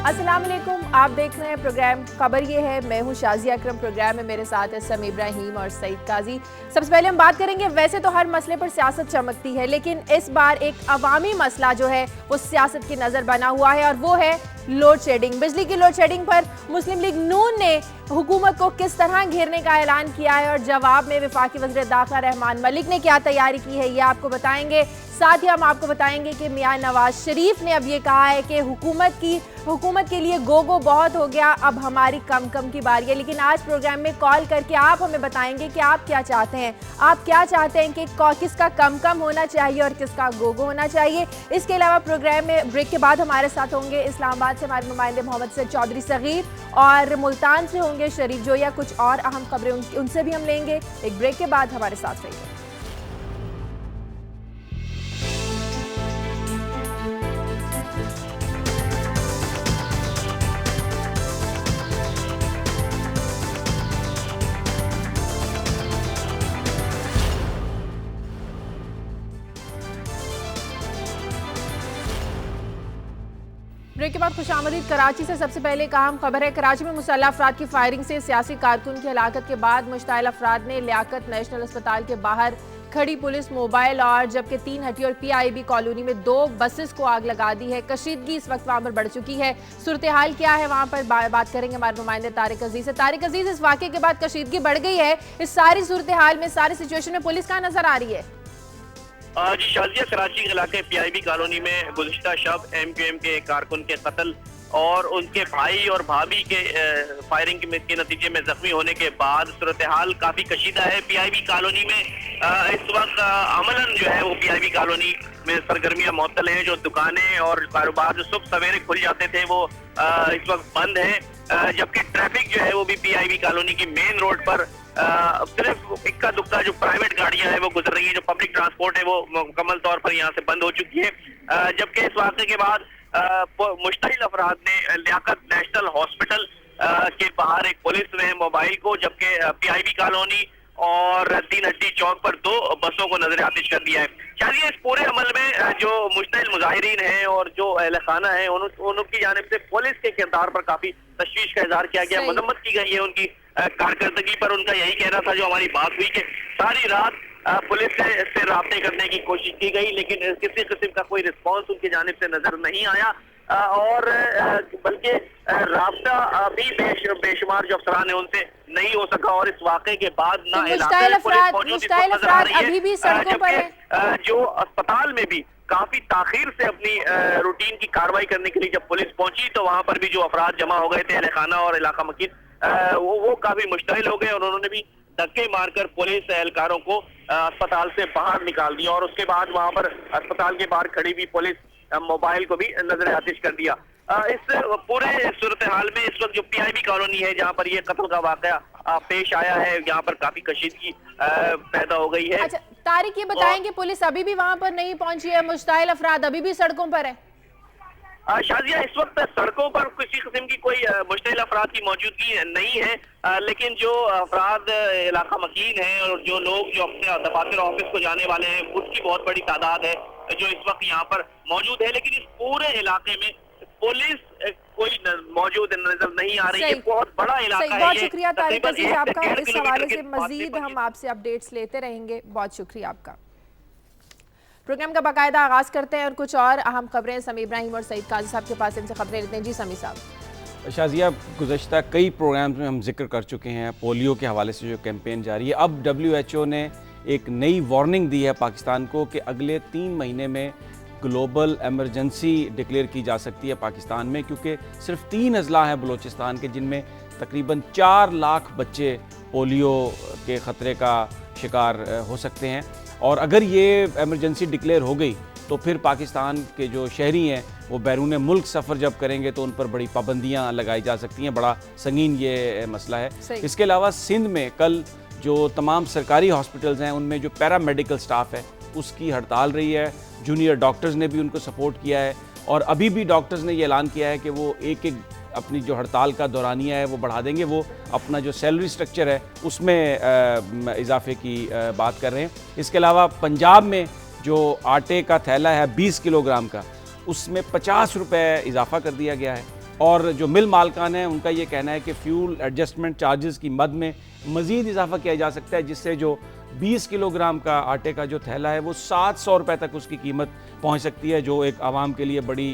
अस्सलाम वालेकुम, आप देख रहे हैं प्रोग्राम खबर ये है। मैं हूं शाजिया अकरम। प्रोग्राम में मेरे साथ है समी इब्राहिम और सईद काजी। सबसे पहले हम बात करेंगे, वैसे तो हर मसले पर सियासत चमकती है, लेकिन इस बार एक अवामी मसला जो है वो सियासत की नज़र बना हुआ है और वो है लोड शेडिंग। बिजली की लोड शेडिंग पर मुस्लिम लीग नून ने हुकूमत को किस तरह घेरने का ऐलान किया है और जवाब में वफाकी वज़ीर दाखिला रहमान मलिक ने क्या तैयारी की है, ये आपको बताएंगे। साथ ही हम आपको बताएंगे कि मियां नवाज शरीफ ने अब ये कहा है कि हुकूमत के लिए गो बहुत हो गया, अब हमारी कम की बारी है। लेकिन आज प्रोग्राम में कॉल करके आप हमें बताएंगे कि आप क्या चाहते हैं, आप क्या चाहते हैं कि किसका कम होना चाहिए और किसका गो होना चाहिए। इसके अलावा प्रोग्राम में ब्रेक के बाद हमारे साथ होंगे इस्लामाबाद से हमारे नुमाइंदे मोहम्मद सैयद चौधरी सगीर और मुल्तान से होंगे शरीफ जोया। कुछ और अहम खबरें उनसे भी हम लेंगे। एक ब्रेक के बाद हमारे साथ रहिए। ब्रेक के बाद खुशामदीद। कराची से सबसे पहले एक अहम खबर है। कराची में मुसल्लह अफराद की फायरिंग से सियासी कारकुन की हलाकत के बाद मुश्ताइल अफराद ने लियाकत नेशनल अस्पताल के बाहर खड़ी पुलिस, मोबाइल और जबकि 3 हटी और PIB कॉलोनी में 2 बसेस को आग लगा दी है। कशीदगी इस वक्त वहां पर बढ़ चुकी है। सूरत हाल क्या है वहां पर बात करेंगे हमारे नुमाइंदे तारिक अजीज से। तारिक अजीज, इस वाक़े के बाद कशीदगी बढ़ गई है, इस सारी सूरत हाल में, सारी सिचुएशन में पुलिस कहाँ नजर आ रही है? जी शाजिया, कराची के इलाके PIB कॉलोनी में गुज़िश्ता शब MQM के कारकुन के कत्ल और उनके भाई और भाभी के फायरिंग के नतीजे में जख्मी होने के बाद सूरत हाल काफी कशीदा है। PIB कॉलोनी में इस वक्त अमलन जो है वो PIB कॉलोनी में सरगर्मियां मुअत्तल हैं। जो दुकानें और कारोबार जो सुबह सवेरे खुल जाते थे वो इस वक्त बंद है, जबकि ट्रैफिक जो है वो भी PIB कॉलोनी की मेन रोड पर सिर्फ इक्का दुक्का जो प्राइवेट गाड़ियां हैं वो गुजर रही है। जो पब्लिक ट्रांसपोर्ट है वो मुकम्मल तौर पर यहाँ से बंद हो चुकी है। जबकि इस वाक़े के बाद मुश्ताइल अफराद ने लियाकत नेशनल हॉस्पिटल के बाहर एक पुलिस में मोबाइल को, जबकि PIB कॉलोनी और 3 हट्टी चौक पर 2 बसों को नजर आतिश कर दिया है। शायद इस पूरे अमल में जो मुश्ताइल मुजाहिरीन हैं और जो अहल खाना है उनकी जानिब से पुलिस के किरदार पर काफी तशवीश का इजहार किया गया, मजम्मत की गई है उनकी कारकर्दगी पर। उनका यही कहना था, जो हमारी बात हुई, कि सारी रात पुलिस से राब्ते करने की कोशिश की गई, लेकिन किसी किस्म का कोई रिस्पॉन्स उनकी जानिब से नजर नहीं आया और बल्कि राब्ता भी बेशुमार जो अफसरान है उनसे नहीं हो सका। और इस वाक़े के बाद ना मुश्ताइल अफराद अभी भी सड़कों पर है। जो अस्पताल में भी काफी ताखीर से अपनी रूटीन की कार्रवाई करने के लिए जब पुलिस पहुंची तो वहां पर भी जो अफराद जमा हो गए थे, अहल खाना और इलाका मकीन, वो काफी मुश्ताइल हो गए और उन्होंने भी धक्के मारकर पुलिस एहलकारों को अस्पताल से बाहर निकाल दिया। और उसके बाद वहां पर अस्पताल के बाहर खड़ी हुई पुलिस मोबाइल को भी नजर आतिश कर दिया। इस पूरे सूरत हाल में इस वक्त जो PIB कॉलोनी है जहाँ पर ये कत्ल का वाकया पेश आया है, यहाँ पर काफी कशीदगी पैदा हो गई है। अच्छा तारिक, ये बताएंगे पुलिस अभी भी वहां पर नहीं पहुंची है, मुश्ताइल अफराद अभी भी सड़कों पर है? शाजिया, इस वक्त सड़कों पर किसी किस्म की कोई मुश्ताइल अफराद की मौजूदगी नहीं है, लेकिन जो अफराद इलाका मकीन है और जो लोग जो अपने दफातर ऑफिस को जाने वाले हैं उसकी बहुत बड़ी तादाद है जो इस वक्त यहाँ पर मौजूद है। लेकिन इस पूरे इलाके में पुलिस कोई मौजूद नजर नहीं आ रही है। बहुत बड़ा इलाका है। बहुत शुक्रिया तारिक अजीज आपका। इस हवाले से मजीद हम आपसे अपडेट्स लेते रहेंगे। बहुत शुक्रिया आपका। प्रोग्राम का बाकायदा आगाज करते हैं और कुछ और अहम खबरें समी इब्राहिम और सईद काजी साहब के पास इनसे खबरें लेते हैं। जी समी साहब। शाजिया, गुज़श्ता कई प्रोग्राम्स में हम जिक्र कर चुके हैं पोलियो के हवाले से जो कैंपेन जारी है। अब WHO ने एक नई वार्निंग दी है पाकिस्तान को कि अगले 3 महीने में ग्लोबल एमरजेंसी डिक्लेयर की जा सकती है पाकिस्तान में, क्योंकि सिर्फ 3 अजला हैं बलूचिस्तान के जिनमें तकरीबन 4 लाख बच्चे पोलियो के ख़तरे का शिकार हो सकते हैं। और अगर ये एमरजेंसी डिक्लेयर हो गई तो फिर पाकिस्तान के जो शहरी हैं वो बैरून मुल्क सफ़र जब करेंगे तो उन पर बड़ी पाबंदियां लगाई जा सकती हैं। बड़ा संगीन ये मसला है। इसके अलावा सिंध में कल जो तमाम सरकारी हॉस्पिटल्स हैं उनमें जो पैरामेडिकल स्टाफ है उसकी हड़ताल रही है। जूनियर डॉक्टर्स ने भी उनको सपोर्ट किया है और अभी भी डॉक्टर्स ने ये ऐलान किया है कि वो एक अपनी जो हड़ताल का दौरानिया है वो बढ़ा देंगे। वो अपना जो सैलरी स्ट्रक्चर है उसमें इजाफे की बात कर रहे हैं। इसके अलावा पंजाब में जो आटे का थैला है 20 किलोग्राम का, उसमें 50 रुपये इजाफा कर दिया गया है। और जो मिल मालकान हैं उनका ये कहना है कि फ्यूल एडजस्टमेंट चार्जेस की मद में मज़ीद इजाफा किया जा सकता है, जिससे जो 20 किलोग्राम का आटे का जो थैला है वो 700 रुपये तक उसकी कीमत पहुंच सकती है, जो एक आवाम के लिए बड़ी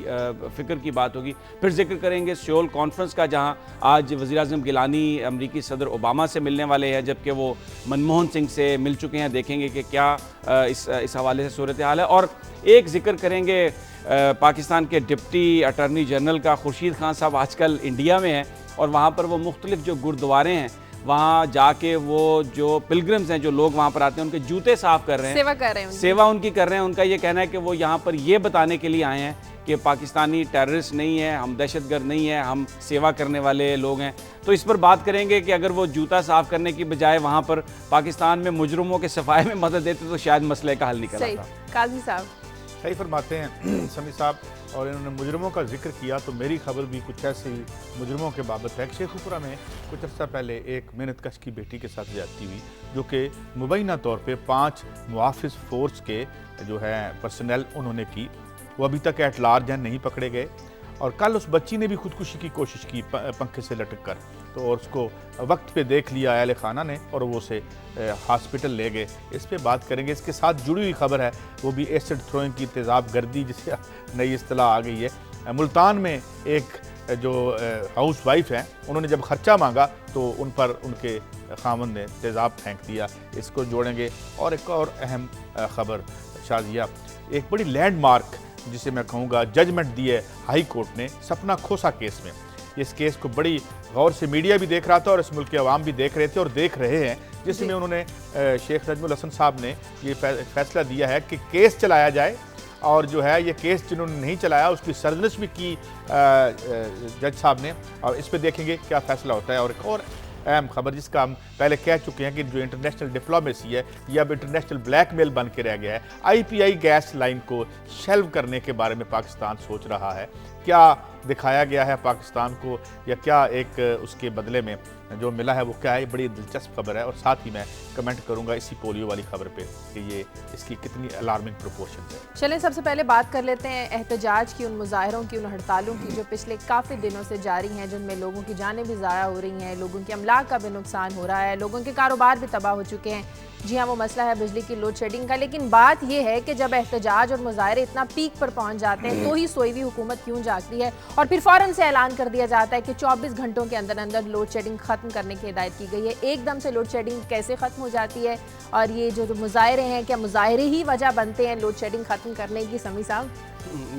फ़िक्र की बात होगी। फिर जिक्र करेंगे सियोल कॉन्फ्रेंस का, जहां आज वज़ीर-ए-आज़म गिलानी अमरीकी सदर ओबामा से मिलने वाले हैं, जबकि वो मनमोहन सिंह से मिल चुके हैं। देखेंगे कि क्या इस हवाले से सूरत हाल है। और एक जिक्र करेंगे पाकिस्तान के डिप्टी अटॉर्नी जनरल का, खुर्शीद खान साहब आजकल इंडिया में हैं और वहाँ पर वो मुख्तलिफ जो गुरुद्वारे हैं वहाँ जाके वो जो पिलग्रिम्स हैं, जो लोग वहाँ पर आते हैं, उनके जूते साफ़ कर रहे हैं, सेवा उनकी कर रहे हैं। उनका ये कहना है कि वो यहाँ पर ये बताने के लिए आए हैं कि पाकिस्तानी टेररिस्ट नहीं है, हम दहशतगर्द नहीं है, हम सेवा करने वाले लोग हैं। तो इस पर बात करेंगे कि अगर वो जूता साफ़ करने की बजाय वहाँ पर पाकिस्तान में मुजरमों के सफाई में मदद देते तो शायद मसले का हल निकल आता। काजी साहब सही फरमाते हैं समी साहब, और इन्होंने मुजरमों का जिक्र किया तो मेरी खबर भी कुछ ऐसी मुजरमों के बाबत है। शेखुपुरा में कुछ अर्सा पहले एक मेहनत कश की बेटी के साथ ज्यादती हुई, जो कि मुबैना तौर पे 5 मुहाफिज फोर्स के जो है पर्सनल उन्होंने की। वो अभी तक एट लार्ज हैं, नहीं पकड़े गए। और कल उस बच्ची ने भी खुदकुशी की कोशिश की पंखे से लटक कर, तो और उसको वक्त पे देख लिया अहले खाना ने और वो उसे हॉस्पिटल ले गए। इस पे बात करेंगे। इसके साथ जुड़ी हुई खबर है वो भी एसिड थ्रोइंग की तेज़ाब गर्दी, जिसे नई इस्तिलाह आ गई है। मुल्तान में एक जो हाउस वाइफ हैं, उन्होंने जब खर्चा मांगा तो उन पर उनके खामन ने तेज़ाब फेंक दिया। इसको जोड़ेंगे। और एक और अहम खबर शाजिया, एक बड़ी लैंडमार्क जिसे मैं कहूँगा जजमेंट दी है हाई कोर्ट ने सपना खोसा केस में। इस केस को बड़ी गौर से मीडिया भी देख रहा था और इस मुल्क के अवाम भी देख रहे थे और देख रहे हैं, जिसमें उन्होंने शेख नजमुल हसन साहब ने ये फैसला दिया है कि केस चलाया जाए। और जो है ये केस जिन्होंने नहीं चलाया उसकी सरजनिश भी की जज साहब ने। और इस पर देखेंगे क्या फैसला होता है। और एक और अहम खबर जिसका हम पहले कह चुके हैं कि जो इंटरनेशनल डिप्लोमेसी है ये अब इंटरनेशनल ब्लैकमेल बन के रह गया है। IPI गैस लाइन को शेल्व करने के बारे में पाकिस्तान सोच रहा है। क्या दिखाया गया है पाकिस्तान को या क्या एक उसके बदले में जो मिला है वो क्या है, बड़ी दिलचस्प खबर है। और साथ ही मैं कमेंट करूंगा इसी पोलियो वाली खबर पे कि ये इसकी कितनी अलार्मिंग प्रोपोर्शन है। चलें सबसे पहले बात कर लेते हैं एहतजाज की, उन मुजाहरों की, उन हड़तालों की जो पिछले काफ़ी दिनों से जारी हैं, जिनमें लोगों की जानें भी ज़ाया हो रही हैं, लोगों के अमलाक का भी नुकसान हो रहा है, लोगों के कारोबार भी तबाह हो चुके हैं। जी हाँ, वो मसला है बिजली की लोड शेडिंग का। लेकिन बात यह है कि जब एहतजाज और मुजाहरे इतना पीक पर पहुंच जाते हैं तो ही सोई हुई हुकूमत क्यों जागती है और फिर फ़ौरन से ऐलान कर दिया जाता है कि 24 घंटों के अंदर अंदर लोड शेडिंग ख़त्म करने की हिदायत की गई है। एकदम से लोड शेडिंग कैसे ख़त्म हो जाती है और ये जो मुजाहरे हैं, क्या मुजाहरे ही वजह बनते हैं लोड शेडिंग ख़त्म करने की? समी साहब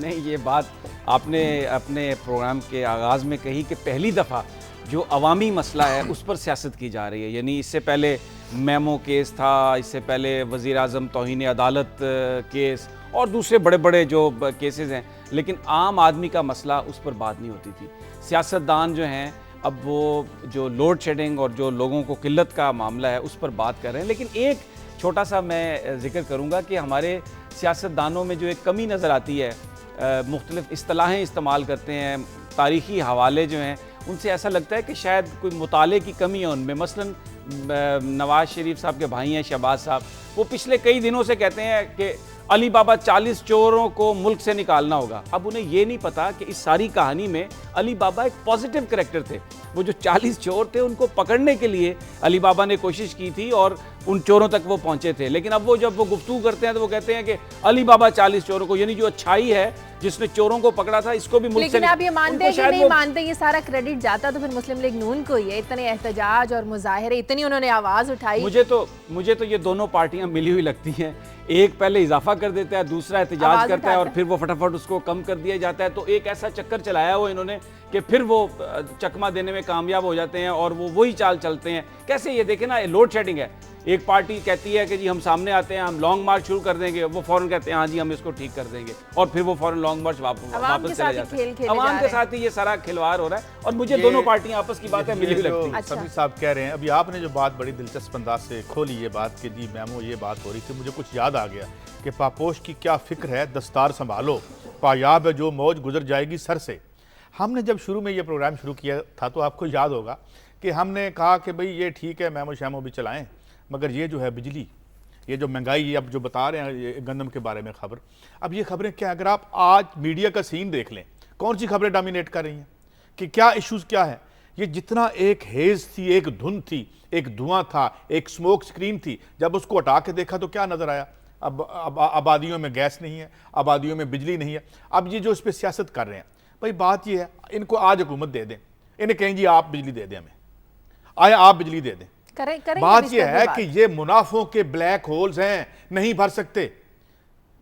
नहीं, ये बात आपने अपने प्रोग्राम के आगाज़ में कही कि पहली दफ़ा जो अवामी मसला है उस पर सियासत की जा रही है। यानी इससे पहले मेमो केस था, इससे पहले वज़ीर आज़म तौहीन अदालत केस और दूसरे बड़े बड़े जो केसेस हैं, लेकिन आम आदमी का मसला उस पर बात नहीं होती थी। सियासतदान जो हैं अब वो जो लोड शेडिंग और जो लोगों को किल्लत का मामला है उस पर बात कर रहे हैं। लेकिन एक छोटा सा मैं जिक्र करूँगा कि हमारे सियासतदानों में जो एक कमी नज़र आती है, मुख्तलिफ इस्तिलाहें इस्तेमाल करते हैं, तारीख़ी हवाले जो हैं उनसे ऐसा लगता है कि शायद कोई मुताले की कमी है उनमें। मसलन नवाज शरीफ साहब के भाई हैं शहबाज साहब, वो पिछले कई दिनों से कहते हैं कि अली बाबा 40 चोरों को मुल्क से निकालना होगा। अब उन्हें ये नहीं पता कि इस सारी कहानी में अली बाबा एक पॉजिटिव कैरेक्टर थे। वो जो 40 चोर थे उनको पकड़ने के लिए अली बाबा ने कोशिश की थी और उन चोरों तक वो पहुंचे थे। लेकिन अब वो जब वो गुफ्तगू करते हैं तो वो कहते हैं कि अली बाबा 40 चोरों को, यानी जो अच्छाई है जिसने चोरों को पकड़ा था, इसको भी मुल्क से। लेकिन आप ये मानते हैं कि नहीं मानते, ये सारा क्रेडिट जाता तो फिर मुस्लिम लीग नून को ही है। इतने एहतजाज और मुजाहरे, इतनी उन्होंने आवाज़ उठाई। मुझे तो ये दोनों पार्टियां मिली हुई लगती हैं। एक पहले इजाफा कर देता है, दूसरा एहतजाज करता है और फिर वो फटाफट उसको कम कर दिया जाता है। तो एक ऐसा चक्कर चलाया हुआ इन्होंने कि फिर वो चकमा देने में कामयाब हो जाते हैं और वो वही चाल चलते हैं। कैसे, ये देखें ना, लोड शेडिंग है। एक पार्टी कहती है कि जी हम सामने आते हैं, हम लॉन्ग मार्च शुरू कर देंगे, वो फौरन कहते हैं हाँ जी हम इसको ठीक कर देंगे और फिर वो फौरन लॉन्ग मार्च वापस चले जाते हैं। अवाम के साथ ही ये सारा खिलवाड़ हो रहा है और मुझे दोनों पार्टियां आपस की बात है मिली हुई लगती है। सभी साहब कह रहे हैं, अभी आपने जो बात बड़ी दिलचस्प अंदाज से खोली ये बात कि जी मैमो ये बात हो रही थी, मुझे कुछ याद आ गया कि पापोश की क्या फिक्र है, दस्तार संभालो, पायाब है जो मौज गुजर जाएगी सर से। हमने जब शुरू में ये प्रोग्राम शुरू किया था तो आपको याद होगा कि हमने कहा कि भाई ये ठीक है मैमो शैमो भी चलाएं, मगर ये जो है बिजली, ये जो महंगाई, ये अब जो बता रहे हैं ये गंदम के बारे में खबर, अब ये खबरें क्या, अगर आप आज मीडिया का सीन देख लें, कौन सी खबरें डोमिनेट कर रही हैं? कि क्या इश्यूज क्या है। ये जितना एक हेज थी, एक धुन थी, एक धुआं था, एक स्मोक स्क्रीन थी, जब उसको हटा के देखा तो क्या नजर आया? अब आबादियों में गैस नहीं है, आबादियों में बिजली नहीं है। अब ये जो इस पर सियासत कर रहे हैं, भाई बात ये है, इनको आज हुकूमत दे दें, इन्हें कहें जी आप बिजली दे दें, हमें आया आप बिजली दे दें। बात यह है कि ये मुनाफों के ब्लैक होल्स हैं, नहीं भर सकते।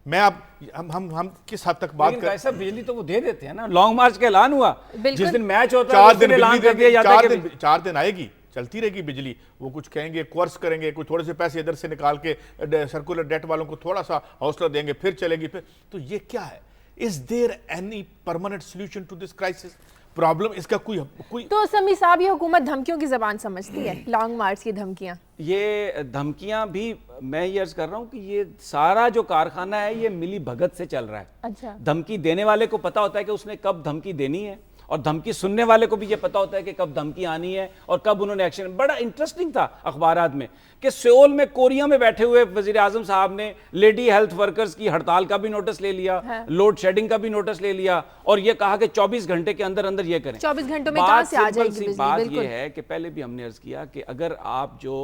मैं अब हम किस हद तक बात कर, ऐसा बिजली तो वो दे देते हैं ना, लॉन्ग मार्च का ऐलान हुआ, जिस दिन मैच होता है 4 दिन ऐलान कर दिया जाता है कि 4 दिन आएगी, चलती रहेगी बिजली। वो कुछ कहेंगे, कोर्स करेंगे, कुछ थोड़े से पैसे इधर से निकाल के सर्कुलर डेट वालों को थोड़ा सा हौसला देंगे, फिर चलेगी। फिर तो ये क्या है? Is there any permanent solution to this crisis? Problem इसका कोई तो समी साहब, ये हुकूमत धमकियों की जबान समझती है? लॉन्ग मार्च की धमकियां, ये धमकियां भी मैं ये अर्ज कर रहा हूं कि ये सारा जो कारखाना है ये मिली भगत से चल रहा है। अच्छा, धमकी देने वाले को पता होता है कि उसने कब धमकी देनी है, और धमकी सुनने वाले को भी ये पता होता है कि कब धमकी आनी है और कब उन्होंने एक्शन। बड़ा इंटरेस्टिंग था अखबारात में कि सियोल में कोरिया में बैठे हुए वजीर आजम साहब ने लेडी हेल्थ वर्कर्स की हड़ताल का भी नोटिस ले लिया, लोड शेडिंग का भी नोटिस ले लिया, और ये कहा कि 24 घंटे के अंदर अंदर ये करें। 24 घंटों में कहां से आ जाएगी बिजली? बात ये है कि पहले भी हमने अर्ज किया कि अगर आप जो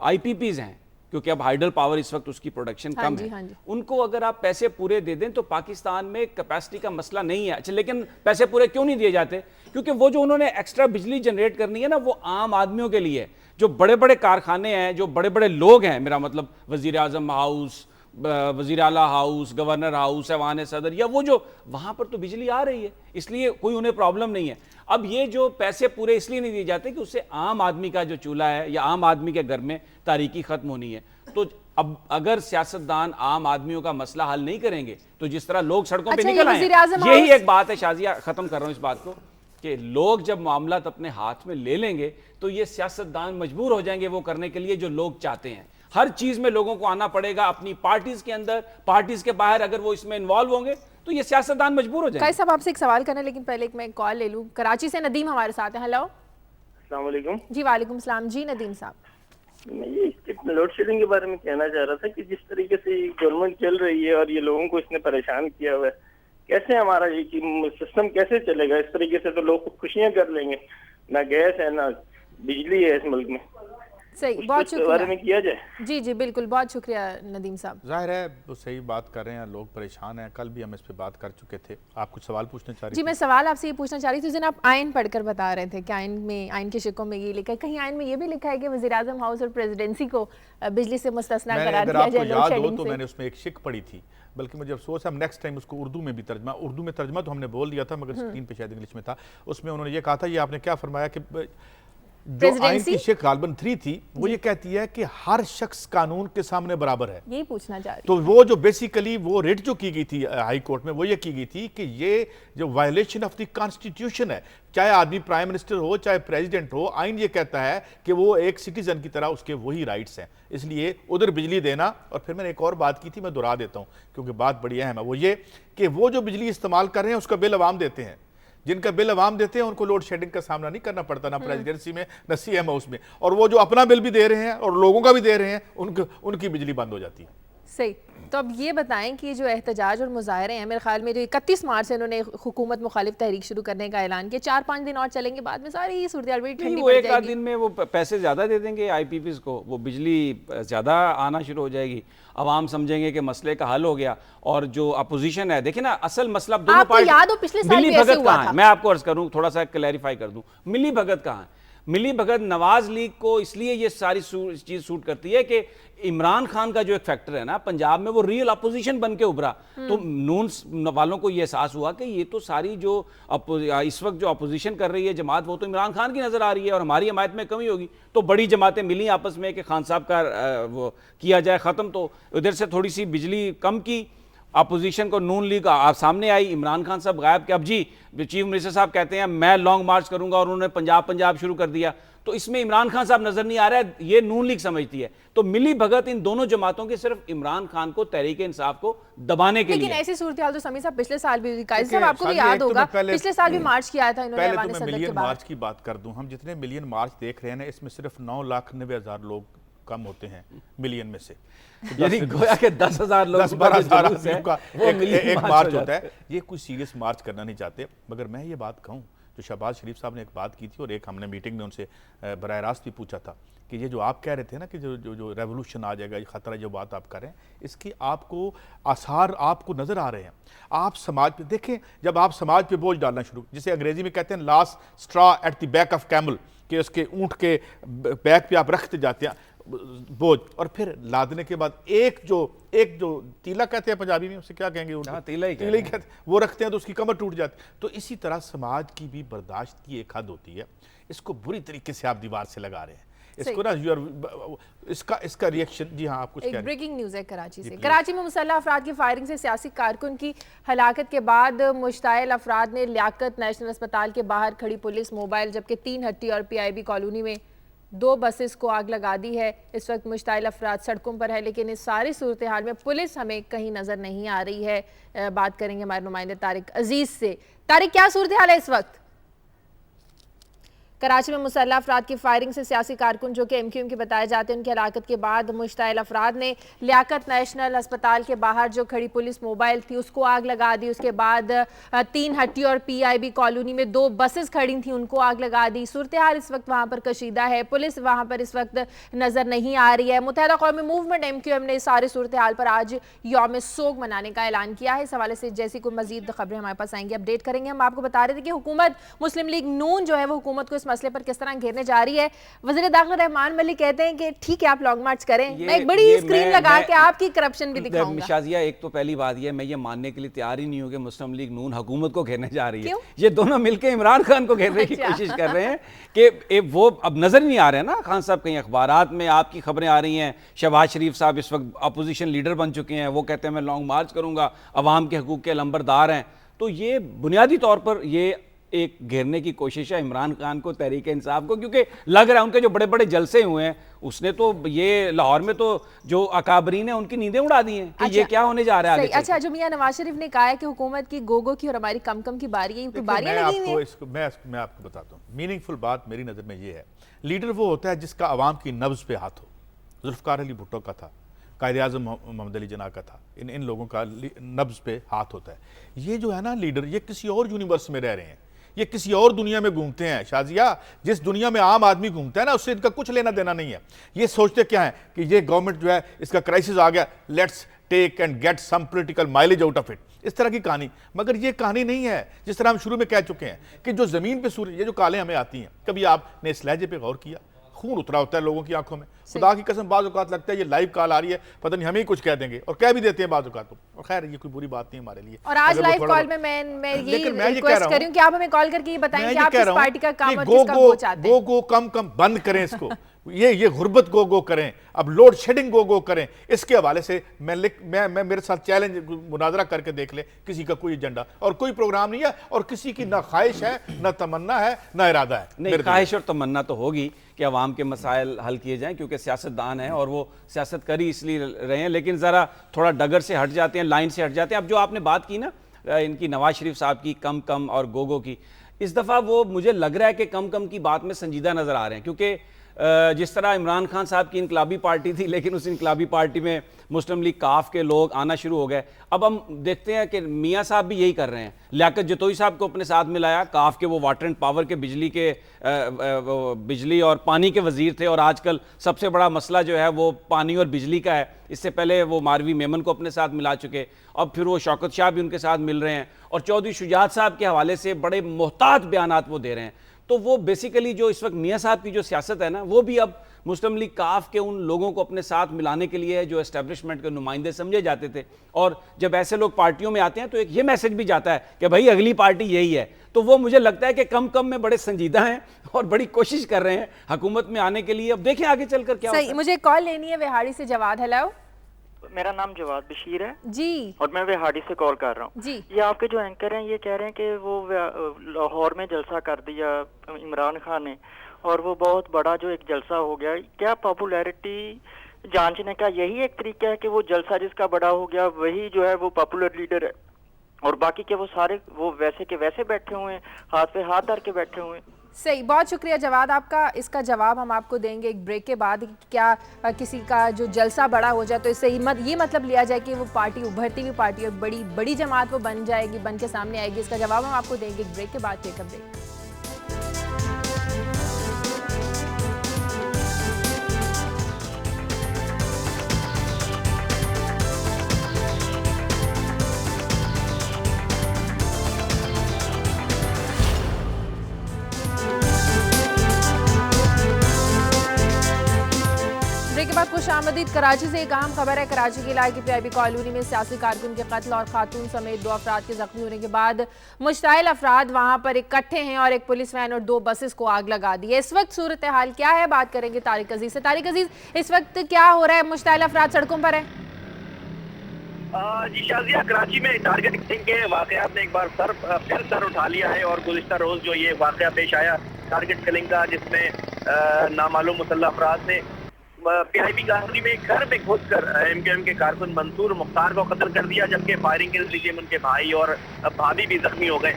IPPs हैं, क्योंकि अब हाइडल पावर इस वक्त उसकी प्रोडक्शन कम है, उनको अगर आप पैसे पूरे दे दें तो पाकिस्तान में कैपेसिटी का मसला नहीं है। अच्छा, लेकिन पैसे पूरे क्यों नहीं दिए जाते? क्योंकि वो जो उन्होंने एक्स्ट्रा बिजली जनरेट करनी है ना, वो आम आदमियों के लिए, जो बड़े बड़े कारखाने हैं, जो बड़े बड़े लोग हैं, मेरा मतलब वजीर आजम हाउस, वजीर आला हाउस, गवर्नर हाउस, ऐवान सदर, या वो जो वहां पर तो बिजली आ रही है, इसलिए कोई उन्हें प्रॉब्लम नहीं है। अब ये जो पैसे पूरे इसलिए नहीं दिए जाते कि उससे आम आदमी का जो चूल्हा है या आम आदमी के घर में तारीकी खत्म होनी है। तो अब अगर सियासतदान आम आदमियों का मसला हल नहीं करेंगे तो जिस तरह लोग सड़कों पे निकल आए, यही एक बात है शाजिया, खत्म कर रहा हूं इस बात को, कि लोग जब मामला अपने हाथ में ले लेंगे तो ये सियासतदान मजबूर हो जाएंगे वो करने के लिए जो लोग चाहते हैं। हर चीज में लोगों को आना पड़ेगा, अपनी पार्टीज के अंदर, पार्टीज के बाहर, अगर वो इसमें इन्वॉल्व होंगे तो ये सियासतदान मजबूर हो जाएंगे। कायद साहब, आपसे एक सवाल करना है, लेकिन पहले एक मैं कॉल ले लूं। कराची से नदीम हमारे साथ है। हेलो, अस्सलाम वालेकुम। जी वालेकुम सलाम। जी नदीम साहब, मैं ये लोड शेडिंग के बारे में कहना चाह रहा था कि जिस तरीके से गवर्नमेंट चल रही है और ये लोगों को इसने परेशान किया हुआ है, कैसे हमारा ये सिस्टम कैसे चलेगा? इस तरीके से तो लोग खुशियां कर लेंगे, ना गैस है ना बिजली है इस मुल्क में। सही, बहुत शुक्रिया। बारे में किया जाए। जी जी बिल्कुल, बहुत शुक्रिया नदीम साहब। जाहिर है वो सही बात कर रहे हैं, लोग परेशान हैं। कल भी हम इस पे बात कर चुके थे। आप कुछ सवाल पूछना चाह रही जी, मैं सवाल आपसे ये पूछना चाह रही थी, उस दिन आप आयन पढ़कर बता रहे थे कि आयन के शिकों में ये लिखा है, कहीं आयन में ये भी लिखा है कि वज़ीर आज़म हाउस और प्रेसिडेंसी को बिजली से मुस्तस्ना करार दिया जाए। याद हो तो मैंने उसमें एक शिक पढ़ी थी, बल्कि मुझे अफसोस है हम नेक्स्ट टाइम उसको उर्दू में भी तर्जमा, उर्दू में तर्जमा तो हमने बोल दिया था मगर स्क्रीन पे शायद इंग्लिश में था। उसमें उन्होंने ये कहा था, ये आपने क्या फरमाया कि जो आइन की शिक गालबन 3 थी वो ये कहती है कि हर शख्स कानून के सामने बराबर है। यही पूछना चाह रही। तो वो जो बेसिकली वो रिट जो की गई थी हाई कोर्ट में, वो ये की गई थी कि ये जो वायलेशन ऑफ द कॉन्स्टिट्यूशन है, चाहे आदमी प्राइम मिनिस्टर हो चाहे प्रेसिडेंट हो, आइन ये कहता है कि वो एक सिटीजन की तरह उसके वही राइट्स हैं, इसलिए उधर बिजली देना। और फिर मैंने एक और बात की थी, मैं दोहरा देता हूं क्योंकि बात बड़ी अहम है, वो ये कि वो जो बिजली इस्तेमाल कर रहे हैं उसका बिल अवाम देते हैं, जिनका बिल अवाम देते हैं उनको लोड शेडिंग का सामना नहीं करना पड़ता, ना प्रेसिडेंसी में ना CM हाउस में, और वो जो अपना बिल भी दे रहे हैं और लोगों का भी दे रहे हैं उनकी बिजली बंद हो जाती है। सही। तो अब ये बताएं कि जो एहतजाज और मुजाहरे हैं, मेरे ख्याल में जो 31 मार्च से इन्होंने हुकूमत मुखालिफ तहरीक शुरू करने का ऐलान किया, 4-5 दिन और चलेंगे, बाद में सारी सूरत बड़ी ठंडी वो एक आध दिन में वो पैसे ज्यादा दे देंगे IPPs को, वो बिजली ज्यादा आना शुरू हो जाएगी, अवाम समझेंगे कि मसले का हल हो गया। और जो अपोजिशन है, देखिए ना, असल मसला दोनों पार्टी, याद हो पिछले साल मिली भगत कहाँ है? मैं आपको अर्ज करूं, थोड़ा सा क्लैरिफाई कर दूं, मिली भगत कहाँ है? मिली भगत नवाज लीग को इसलिए ये सारी चीज सूट करती है कि इमरान खान का जो एक फैक्टर है ना पंजाब में, वो रियल अपोजिशन बन के उभरा, तो नून वालों को ये एहसास हुआ कि ये तो सारी जो इस वक्त जो अपोजिशन कर रही है जमात, वो तो इमरान खान की नजर आ रही है और हमारी हमायत में कमी होगी। तो बड़ी जमातें मिली आपस में कि खान साहब का वो किया जाए ख़त्म, तो उधर से थोड़ी सी बिजली कम की, अपोजिशन को नून लीग आप सामने आई, इमरान खान साहब गायब कि अब जी चीफ मिनिस्टर साहब कहते हैं मैं लॉन्ग मार्च करूंगा और उन्होंने पंजाब शुरू कर दिया। तो इसमें इमरान खान साहब नजर नहीं आ रहा है, ये नून लीग समझती है। तो मिली भगत इन दोनों जमातों की सिर्फ इमरान खान को, तहरीक इंसाफ को दबाने के लिए। लेकिन ऐसी सूरत हाल तो समी साहब पिछले साल भी हुई, काजी साहब आपको भी याद होगा, पिछले साल भी मार्च किया था इन्होंने ऐवान सदर के मिलियन बाद। मार्च की बात कर दूं, हम जितने मिलियन मार्च देख रहे हैं ना, इसमें सिर्फ 9,90,000 लोग कम होते हैं मिलियन में से, यानी गोया के 10,000 लोग 10-12,000 का एक मार्च होता है। ये कोई सीरियस मार्च करना नहीं चाहते, मगर मैं ये बात कहूं जो शहबाज शरीफ साहब ने एक बात की थी और एक हमने मीटिंग में उनसे बराह रास्त भी पूछा था कि ये जो आप कह रहे थे ना कि जो रेवोल्यूशन आ जाएगा, ये ख़तरा, जो बात आप कर रहे हैं, इसकी आपको आसार आपको नज़र आ रहे हैं। आप समाज पे देखें, जब आप समाज पे बोझ डालना शुरू, जिसे अंग्रेजी में कहते हैं last straw at the back of camel, कि उसके ऊँट के बैक पे आप रखते जाते हैं बोझ, और फिर लादने के बाद एक जो तीला कहते हैं पंजाबी में, उसे क्या कहेंगे? तीला ही कहते हैं, वो रखते हैं तो उसकी कमर टूट जाती है। तो इसी तरह समाज की भी बर्दाश्त की एक हद होती है। इसको बुरी तरीके से आप दीवार से लगा रहे हैं इसको ना, इसका रिएक्शन। जी हाँ, आप कुछ कह रहे हैं। ब्रेकिंग न्यूज़ है कराची से। कराची में मुसल्लह अफराद की फायरिंग से सियासी कारकुन की हलाकत के बाद मुश्ताइल अफराद ने लियाकत नेशनल अस्पताल के बाहर खड़ी पुलिस, मोबाइल, जबकि 3 हट्टी और PIB कॉलोनी में 2 बसेस को आग लगा दी है। इस वक्त मुश्ताइल अफराद सड़कों पर है, लेकिन इस सारी सूरत हाल में पुलिस हमें कहीं नज़र नहीं आ रही है। बात करेंगे हमारे नुमाइंदे तारिक अजीज से। तारिक, क्या सूरत हाल है इस वक्त? कराची में मुसल्लह अफराद की फायरिंग से सियासी कारकुन जो कि MQM के बताए जाते हैं, उनकी हलाकत के बाद मुश्ताइल अफराद ने लियाकत नेशनल अस्पताल के बाहर जो खड़ी पुलिस, मोबाइल थी, उसको आग लगा दी। उसके बाद 3 हट्टी और PIB कॉलोनी में 2 बसेस खड़ी थी, उनको आग लगा दी। सूरत हाल इस वक्त वहाँ पर कशीदा है, पुलिस वहाँ पर इस वक्त नज़र नहीं आ रही है। मुत्तहिदा कौमी मूवमेंट MQM ने इस सारे सूरत हाल पर आज यौम सोग मनाने का ऐलान किया है। इस हवाले से जैसी कोई मजीद खबरें हमारे पास आएंगी अपडेट करेंगे। हम आपको बता रहे थे कि हुकूमत, मुस्लिम लीग नून जो है वो हुकूमत को इस मसले पर किस तरह घेरने जा रही है। वज़ीर दाखिला रहमान मलिक कहते हैं कि ठीक है, आप लॉन्ग मार्च करें, मैं एक बड़ी स्क्रीन लगा के आपकी करप्शन भी दिखाऊंगा। शाजिया, एक तो पहली बात ये, मैं ये मानने के लिए तैयार ही नहीं हूं कि मुस्लिम लीग नून हुकूमत को घेरने जा रही है। ये दोनों मिलकर इमरान खान को घेरने की कोशिश कर रहे हैं कि वो अब नजर नहीं आ रहे हैं ना खान साहब। कहीं अखबारात में आपकी खबरें आ रही हैं, शहबाज शरीफ साहब इस वक्त अपोजिशन लीडर बन चुके हैं, वो कहते हैं मैं लॉन्ग मार्च करूंगा, अवाम के हकूक के लंबरदार हैं। तो ये बुनियादी तौर पर ये एक घेरने की कोशिश है इमरान खान को, तहरीक इंसाफ को, क्योंकि लग रहा है उनके जो बड़े बड़े जलसे हुए हैं, उसने तो ये लाहौर में तो जो अकाबरीन है उनकी नींदें उड़ा दी हैं कि ये क्या होने जा रहा है आगे। अच्छा, जो मियां नवाज शरीफ ने कहा है कि हुकूमत की गोगो की और हमारी कम कम की बारी है, बारियां लगी हुई हैं। मैं आपको बताता हूँ, मीनिंगफुल बात मेरी नज़र में ये है, लीडर वो होता है जिसका अवाम की नब्ज़ पे हाथ हो। जुल्फ़िकार अली भुट्टो का था, कायद आज़म मोहम्मद अली जिन्ना का था, इन लोगों का नब्ज़ पे हाथ होता है। ये जो है ना लीडर, ये किसी और यूनिवर्स में रह रहे हैं, ये किसी और दुनिया में घूमते हैं। शाजिया, जिस दुनिया में आम आदमी घूमता है ना, उससे इनका कुछ लेना देना नहीं है। ये सोचते क्या है कि ये गवर्नमेंट जो है, इसका क्राइसिस आ गया, let's take and get some political mileage out of it, इस तरह की कहानी। मगर ये कहानी नहीं है। जिस तरह हम शुरू में कह चुके हैं कि जो ज़मीन पे सूरज, ये जो कालें हमें आती हैं, कभी आपने इस लहजे पे गौर किया? खून उतरा होता है लोगों की आंखों में। खुदा की कसम, बाज़ औक़ात लगता है ये लाइव कॉल आ रही है, पता नहीं हमें ही कुछ कह देंगे, और कह भी देते हैं बाज़ औक़ात तो। और खैर, ये कोई बुरी बात नहीं हमारे लिए। और आज लाइव कॉल में मैं ये रिक्वेस्ट कर रही हूं कि आप हमें कॉल करके ये बताएं कि आप किस पार्टी का काम और किसका गो चाहते हैं। गो कम बंद करें इसको। ये गुर्बत गो करें, अब लोड शेडिंग गो करें। इसके हवाले से मैं मेरे साथ चैलेंज मुनाजरा करके देख ले, किसी का कोई एजेंडा और कोई प्रोग्राम नहीं है, और किसी की ना ख्वाहिश है, ना तमन्ना है, ना इरादा है। नहीं, ख्वाहिश और तमन्ना तो होगी कि अवाम के मसाइल हल किए जाएं, क्योंकि सियासतदान हैं और वो सियासत कर ही इसलिए रहे हैं, लेकिन ज़रा थोड़ा डगर से हट जाते हैं, लाइन से हट जाते हैं। अब जो आपने बात की ना इनकी, नवाज शरीफ साहब की कम और गोगो की, इस दफ़ा वो मुझे लग रहा है कि कम की बात में संजीदा नज़र आ रहे हैं, क्योंकि जिस तरह इमरान खान साहब की इनकलाबी पार्टी थी, लेकिन उस इनकलाबी पार्टी में मुस्लिम लीग काफ के लोग आना शुरू हो गए। अब हम देखते हैं कि मियाँ साहब भी यही कर रहे हैं। लियाकत जतोई साहब को अपने साथ मिलाया, काफ के वो वाटर एंड पावर के बिजली और पानी के वजीर थे, और आजकल सबसे बड़ा मसला जो है वो पानी और बिजली का है। इससे पहले वो मारवी मेमन को अपने साथ मिला चुके, अब फिर वो शौकत शाह भी उनके साथ मिल रहे हैं, और चौधरी शुजात साहब के हवाले से बड़े मोहतात बयानात वो दे रहे हैं। तो वो बेसिकली जो इस वक्त मियाँ साहब की जो सियासत है ना, वो भी अब मुस्लिम लीग काफ के उन लोगों को अपने साथ मिलाने के लिए है जो एस्टेब्लिशमेंट के नुमाइंदे समझे जाते थे। और जब ऐसे लोग पार्टियों में आते हैं तो एक ये मैसेज भी जाता है कि भाई अगली पार्टी यही है। तो वो मुझे लगता है कि कम में बड़े संजीदा हैं और बड़ी कोशिश कर रहे हैं हुकूमत में आने के लिए। अब देखें आगे चलकर क्या होता है। मुझे कॉल लेनी है विहाड़ी से। जवाद, हेलो। मेरा नाम जवाद बशीर है जी, और मैं विहाड़ी से कॉल कर रहा हूँ जी। ये आपके जो एंकर हैं ये कह रहे हैं कि वो लाहौर में जलसा कर दिया इमरान खान ने, और वो बहुत बड़ा जो एक जलसा हो गया। क्या पॉपुलैरिटी जांचने का यही एक तरीका है कि वो जलसा जिसका बड़ा हो गया वही जो है वो पॉपुलर लीडर है, और बाकी के वो सारे वो वैसे के वैसे बैठे हुए हैं, हाथ पे हाथ धर के बैठे हुए हैं? सही, बहुत शुक्रिया जवाद आपका। इसका जवाब हम आपको देंगे एक ब्रेक के बाद। क्या किसी का जो जलसा बड़ा हो जाए तो इससे ये मतलब लिया जाए कि वो पार्टी उभरती हुई पार्टी और बड़ी जमात वो बन जाएगी, बन के सामने आएगी? इसका जवाब हम आपको देंगे एक ब्रेक के बाद। Take a break. Majeed Karachi से एक अहम खबर है। कराची के इलाके पीआईबी कॉलोनी में सियासी कारकुन के कत्ल और खातून समेत 2 अफराद के जख्मी होने के बाद मुश्ताइल अफराद वहां पर इकट्ठे हैं और एक पुलिस वैन और 2 बसेस को आग लगा दी है। इस वक्त सूरत हाल क्या है, बात करेंगे तारिक अजीज से। तारिक अजीज, इस वक्त क्या हो रहा है? मुश्ताइल अफराद सड़कों पर है? जी शाजिया, कराची में टारगेट किलिंग के वाकयात ने एक बार फिर सर उठा लिया है और गुज़िश्ता रोज जो ये वाकया पेश आया टारगेट किलिंग का, जिसमें नामालूम मुसल्लह अफराद ने पीआईबी कॉलोनी में एक घर में घुसकर एमक्यूएम के कारकुन मंसूर मुख्तार को कत्ल कर दिया, जबकि फायरिंग के नतीजे में उनके भाई और भाभी भी जख्मी हो गए।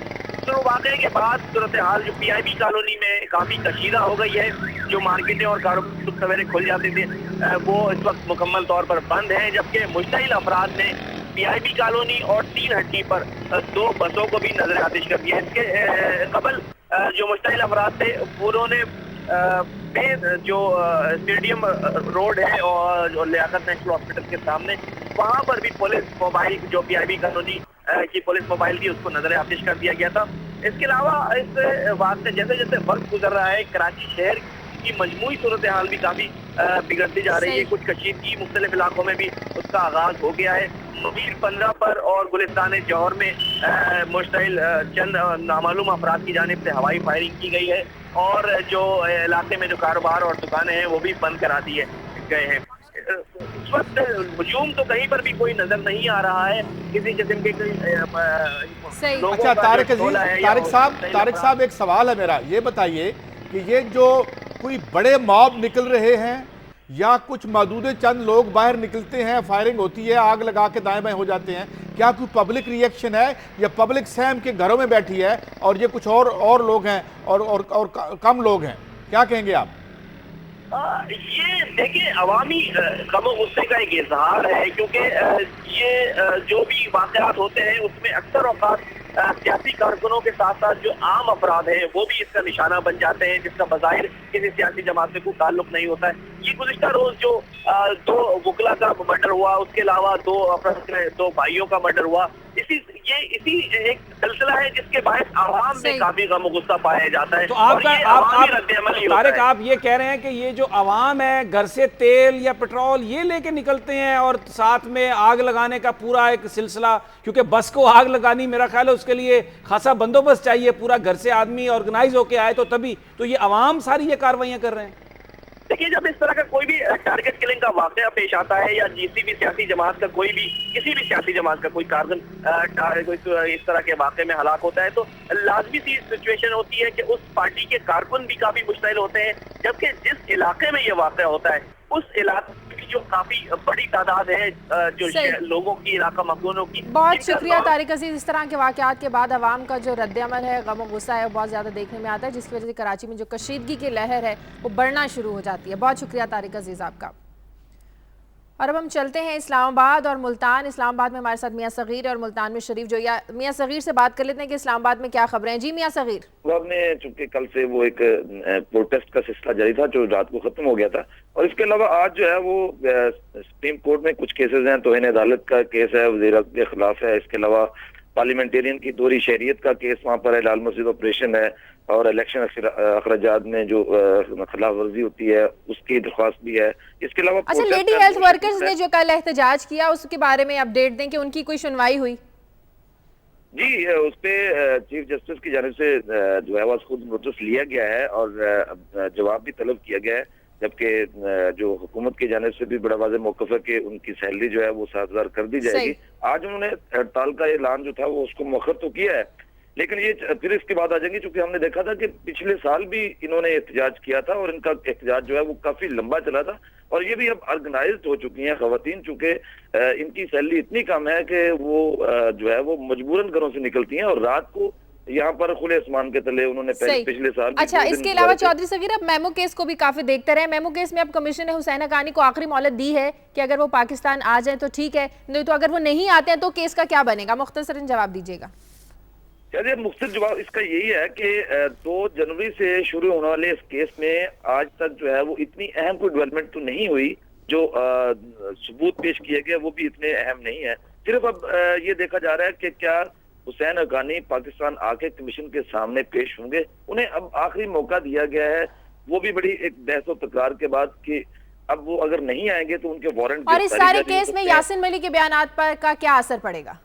तो वाकये के बाद सूरत हाल जो पीआईबी कॉलोनी में काफी कशीदा हो गई है। जो मार्केटें और कारोबार सवेरे खुल जाते थे वो इस वक्त मुकम्मल तौर पर बंद हैं, जबकि मुश्ताइल अफराद ने पीआईबी कॉलोनी और 3 हट्टी पर 2 बसों को भी नजर आतिश कर दिया। इसके कबल जो मुश्ताइल अफराद थे उन्होंने जो स्टेडियम रोड है और जो लियाकत नेशनल हॉस्पिटल के सामने, वहां पर भी पुलिस मोबाइल जो पीआईबी कॉलोनी की पुलिस मोबाइल थी उसको नजर आतिश कर दिया गया था। इसके अलावा इस वाक़े जैसे जैसे वक्त गुजर रहा है, कराची शहर की मजमूई सूरत हाल भी काफी बिगड़ती जा रही है। कुछ कशीदगी मुख्तलिफ इलाकों में भी उसका आगाज हो गया है। मीर 15 पर और गुलिस्तान जौहर में मुश्ताइल चंद नामालूम अफराद की जानिब से हवाई फायरिंग की गई है और जो इलाके में जो कारोबार और दुकानें हैं वो भी बंद करा दिए गए हैं। इस वक्त हुजूम तो कहीं पर भी कोई नजर नहीं आ रहा है, किसी किस्म के अच्छा तारिक साहब एक सवाल है मेरा, ये बताइए कि ये जो कोई बड़े मॉब निकल रहे हैं या कुछ मौजूद चंद लोग बाहर निकलते हैं, फायरिंग होती है, आग लगा के दाएं बाएं हो जाते हैं, क्या कोई पब्लिक रिएक्शन है या पब्लिक सहम के घरों में बैठी है और ये कुछ और लोग हैं और कम लोग हैं? क्या कहेंगे आप? ये देखिए अवामी गम और गुस्से का एक इजहार है, क्योंकि ये जो भी वाक़यात होते हैं उसमें अक्सर औकात सियासी कारकुनों के साथ साथ जो आम अफराद हैं वो भी इसका निशाना बन जाते हैं, जिसका बज़ाहिर किसी सियासी जमात से कोई ताल्लुक नहीं होता है। ये गुज़िश्ता रोज जो 2 वकला का मर्डर हुआ, उसके अलावा 2 भाइयों का मर्डर हुआ, इसी एक सिलसिला है जिसके बायस आवाम में काफी गम गुस्सा पाया जाता है। तो तारिक, आप ये कह रहे हैं कि ये जो आवाम है घर से तेल या पेट्रोल ये लेके निकलते हैं और साथ में आग लगाने का पूरा एक सिलसिला, क्योंकि बस को आग लगानी मेरा ख्याल है उसके लिए खासा बंदोबस्त चाहिए, पूरा घर से आदमी ऑर्गेनाइज होके आए तो तभी, तो ये आवाम सारी ये कार्रवाइयां कर रहे हैं। देखिए, जब इस तरह का कोई भी टारगेट किलिंग का वाकया पेश आता है या किसी भी सियासी जमात का किसी भी सियासी जमात का कोई कारकुन इस तरह के वाकये में हलाक होता है, तो लाजमी सी सिचुएशन होती है कि उस पार्टी के कारकुन भी काफी मुश्ताइल होते हैं, जबकि जिस इलाके में ये वाकया होता है उस इलाके की जो काफी बड़ी तादाद है जो लोगों की, इलाका मकूनों की। बहुत शुक्रिया तारिक अजीज। इस तरह के वाकयात के बाद अवाम का जो रद्द-ए-अमल है, गम और गुस्सा है, वो बहुत ज्यादा देखने में आता है, जिसकी वजह से कराची में जो कशीदगी की लहर है वो बढ़ना शुरू हो जाती है। बहुत शुक्रिया तारिक अजीज आपका। और अब हम चलते हैं इस्लामाबाद और मुल्तान। इस्लामाबाद में हमारे साथ मियां सगीर और मुल्तान में शरीफ जोया। मियां सगीर से बात कर लेते हैं कि इस्लामाबाद में क्या खबरें हैं। जी मियां सगीर। हमने चूंकि कल से वो एक प्रोटेस्ट का सिलसिला जारी था जो रात को खत्म हो गया था, और इसके अलावा आज जो है वो सुप्रीम कोर्ट में कुछ केसेस हैं। तौहीन अदालत का केस है, वज़ीर आज़म के खिलाफ है, इसके अलावा पार्लियामेंटेरियन की दोहरी शहरियत का केस वहाँ पर है, लाल मस्जिद ऑपरेशन है, और इलेक्शन अखराजात में जो खिलाफ वर्जी होती है उसकी दरख्वास्त भी है। इसके अलावा अच्छा, लेडी हेल्थ वर्कर्स ने जो कल एहतजाज किया उसके बारे में अपडेट दें कि उनकी कोई सुनवाई हुई? जी, उस पे चीफ जस्टिस की जानिब से जो है खुद नोटिस लिया गया है और जवाब भी तलब किया गया है, जबकि जो हुकूमत की जानिब से भी बड़ा वाज़ेह मौक़िफ़ है कि उनकी सैलरी जो है वो 7,000 कर दी जाएगी। आज उन्होंने हड़ताल का ऐलान जो था वो उसको मौखर तो किया है, लेकिन ये फिर इसके बाद आ जाएंगे, क्योंकि हमने देखा था कि पिछले साल भी इन्होंने एहतजाज किया था और इनका एहतजाज जो है वो काफी लंबा चला था, और ये भी अब ऑर्गेनाइज्ड हो चुकी हैं खवातीन, चूंकि इनकी सैलरी इतनी कम है कि वो जो है वो मजबूरन घरों से निकलती हैं और रात को यहाँ पर खुले आसमान के तले उन्होंने पिछले साल। अच्छा, इसके अलावा चौधरी सगीर अब मेमो केस को भी काफी देखते रहे। मेमो केस में अब कमिश्नर ने हुसैन हक्कानी को आखिरी मोहलत दी है कि अगर वो पाकिस्तान आ जाए तो ठीक है, नहीं तो अगर वो नहीं आते हैं तो केस का क्या बनेगा? मुख्तसरन जवाब दीजिएगा। चलिए, मुख्तसर जवाब इसका यही है कि 2 जनवरी से शुरू होने वाले इस केस में आज तक जो है वो इतनी अहम कोई डेवलपमेंट तो नहीं हुई, जो सबूत पेश किए गए वो भी इतने अहम नहीं है। सिर्फ अब ये देखा जा रहा है कि क्या हुसैन हक्कानी पाकिस्तान आके कमीशन के सामने पेश होंगे। उन्हें अब आखिरी मौका दिया गया है, वो भी बड़ी एक बहस और तकरार के बाद कि अब वो अगर नहीं आएंगे तो उनके वारंट। और इस सारे केस में यासीन मलिक के बयानात पर का क्या असर पड़ेगा?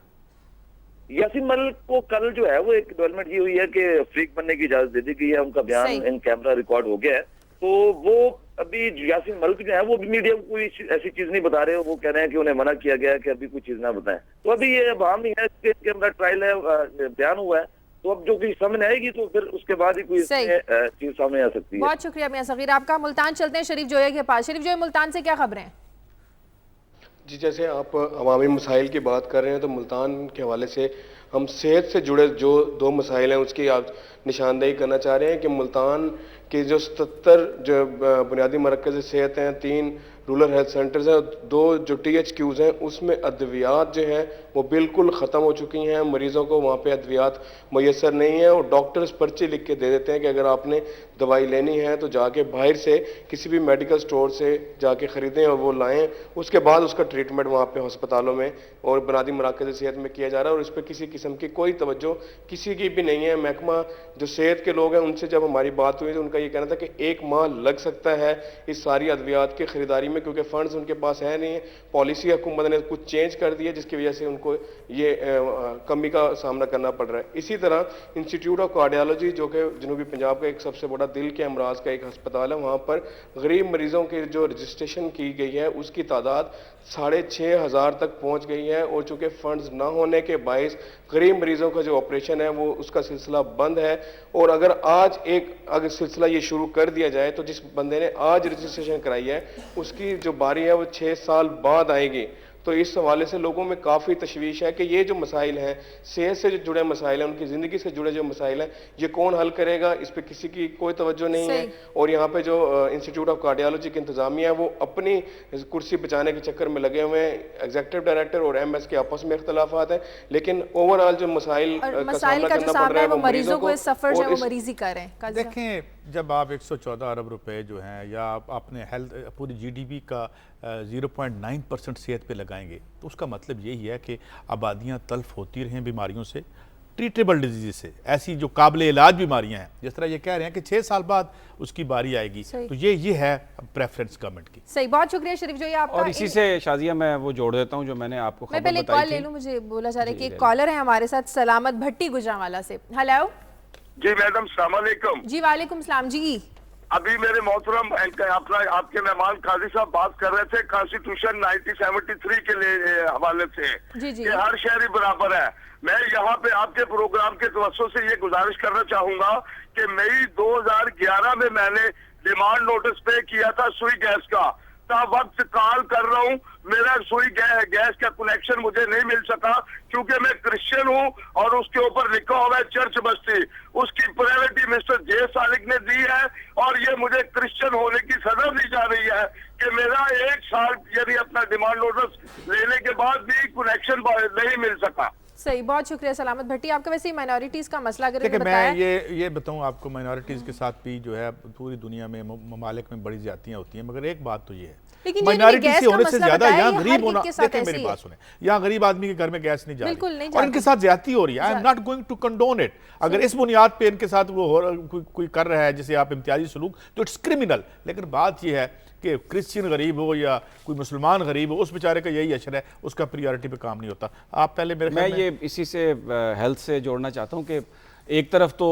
यासीन मलिक को कल जो है वो एक डेवलपमेंट ये हुई है कि फ्रीक बनने की इजाजत दे दी गई है, उनका बयान इन कैमरा रिकॉर्ड हो गया है। तो वो अभी यासीन मलिक जो है वो मीडिया को कोई ऐसी चीज नहीं बता रहे, वो कह रहे हैं कि उन्हें मना किया गया है कि अभी कोई चीज ना बताएं। तो अभी ये अवाम ही है, कैमरा ट्रायल है, बयान हुआ है, तो अब जो कोई सामने आएगी तो फिर उसके बाद ही कोई चीज सामने आ सकती है। बहुत शुक्रिया मियां सगीर आपका। मुल्तान चलते हैं शरीफ जोया के पास। शरीफ जोया, मुल्तान से क्या खबरें हैं? जी, जैसे आप अवामी मसाइल की बात कर रहे हैं तो मुल्तान के हवाले से हम सेहत से जुड़े जो 2 मसाइल हैं उसकी आप निशानदेही करना चाह रहे हैं कि मुल्तान के जो 77 जो बुनियादी मरकज़ सेहत हैं, 3 रूरल हेल्थ सेंटर्स हैं, 2 जो THQs हैं, उसमें अद्वियात जो हैं वो बिल्कुल ख़त्म हो चुकी हैं। मरीज़ों को वहाँ पे अद्वियात मैसर नहीं है और डॉक्टर्स पर्ची लिख के दे देते हैं कि अगर आपने दवाई लेनी है तो जाके बाहर से किसी भी मेडिकल स्टोर से जाके ख़रीदें और वो लाएं, उसके बाद उसका ट्रीटमेंट वहाँ पे अस्पतालों में और बुनियादी मराकज़ सेहत में किया जा रहा है और इस पर किसी किस्म की कोई तवज्जो किसी की भी नहीं है। महकमा जो सेहत के लोग हैं उनसे जब हमारी बात हुई तो उनका ये कहना था कि 1 माह लग सकता है इस सारी अद्वियात की खरीदारी में, क्योंकि फंड्स उनके पास है नहीं है। पॉलिसी हुकूमत ने कुछ चेंज कर दी है जिसकी वजह से उनको ये कमी का सामना करना पड़ रहा है। इसी तरह इंस्टीट्यूट ऑफ कार्डियोलॉजी जो कि जनूबी पंजाब का एक सबसे बड़ा दिल के अमराज का एक अस्पताल है, वहाँ पर गरीब मरीजों की जो रजिस्ट्रेशन की गई है उसकी तादाद 6,500 तक पहुँच गई है और चूँकि फंड्स ना होने के बायस गरीब मरीजों का जो ऑपरेशन है वो उसका सिलसिला बंद है। और अगर सिलसिला ये शुरू कर दिया जाए तो जिस बंदे ने आज रजिस्ट्रेशन कराई है उसकी जो बारी है वो 6 साल बाद आएगी। तो इस हवाले से लोगों में काफ़ी तशवीश है कि ये जो मसाइल हैं, सेहत से जो जुड़े मसाइल हैं, उनकी ज़िंदगी से जुड़े जो मसाइल हैं, ये कौन हल करेगा, इस पर किसी की कोई तवज्जो नहीं है। और यहाँ पे जो इंस्टीट्यूट ऑफ कार्डियोलॉजी की इंतजामिया है वो अपनी कुर्सी बचाने के चक्कर में लगे हुए हैं। एग्जीक्यूटिव डायरेक्टर और MS के आपस में इख्तलाफात हैं, लेकिन ओवरऑल जो मसाइल का सामना करना पड़ रहा है वो मरीजों को सफर जो है वो मरीज ही कर रहे हैं। देखें, जब आप 114 अरब रुपए जो हैं या आपने हेल्थ पूरी GDP का 0.9% सेहत पे लगाएंगे तो उसका मतलब यही है कि आबादियां तल्फ होती रहें बीमारियों से, ट्रीटेबल डिजीज से, ऐसी जो काबिल इलाज बीमारियां हैं। जिस तरह ये कह रहे हैं कि 6 साल बाद उसकी बारी आएगी, तो ये है प्रेफरेंस गवर्नमेंट की। सही, बहुत शुक्रिया शरीफ जो आपका। और इसी से शाजिया मैं वो जोड़ देता हूँ जो मैंने आपको खबर बताई थी। मैं पहले कॉल ले लूं, मुझे बोला जा रहा है कि एक कॉलर है हमारे साथ, सलामत भट्टी गुजरांवाला से। हेलो जी मैडम, सलाम अलैकुम। जी वालेकुम सलाम जी। अभी मेरे मोहतरम आपके मेहमान काजी साहब बात कर रहे थे कॉन्स्टिट्यूशन 1973 के लिए हवाले से कि हर शहरी बराबर है। मैं यहाँ पे आपके प्रोग्राम के तवज्जो से ये गुजारिश करना चाहूंगा कि मई 2011 में मैंने डिमांड नोटिस पे किया था सुई गैस का, वक्त कॉल कर रहा हूँ, मेरा सुई गैस का कनेक्शन मुझे नहीं मिल सका क्योंकि मैं क्रिश्चियन हूँ और उसके ऊपर लिखा हुआ है चर्च बस्ती। उसकी प्रायोरिटी मिस्टर जे सालिक ने दी है और ये मुझे क्रिश्चियन होने की सजा दी जा रही है कि मेरा 1 साल यदि अपना डिमांड नोटिस लेने के बाद भी कनेक्शन नहीं मिल सका। सही, बहुत शुक्रिया सलामत भट्टी आपका। वैसे माइनॉरिटीज का मसला अगर देखिए, मैं ये बताऊं आपको, माइनॉरिटीज के साथ भी जो है पूरी दुनिया में ममालिक में बड़ी ज्यादतियां होती हैं, मगर एक बात तो ये है माइनॉरिटी से होने से ज्यादा यहाँ गरीब होना। देखिए मेरी बात सुने, यहाँ गरीब आदमी के घर में गैस नहीं जा रही और इनके साथ ज्यादती हो रही है। I am not going to condone it. अगर इस बुनियाद पे इनके साथ वो कोई कर रहा है जिसे आप इम्तियाजी सलूक, तो इट्स क्रिमिनल। लेकिन बात यह है कि क्रिश्चियन गरीब हो या कोई मुसलमान गरीब हो, उस बेचारे का यही अशर है, उसका प्रायोरिटी पे काम नहीं होता। आप पहले मैं ये इसी से हेल्थ से जोड़ना चाहता हूँ कि एक तरफ तो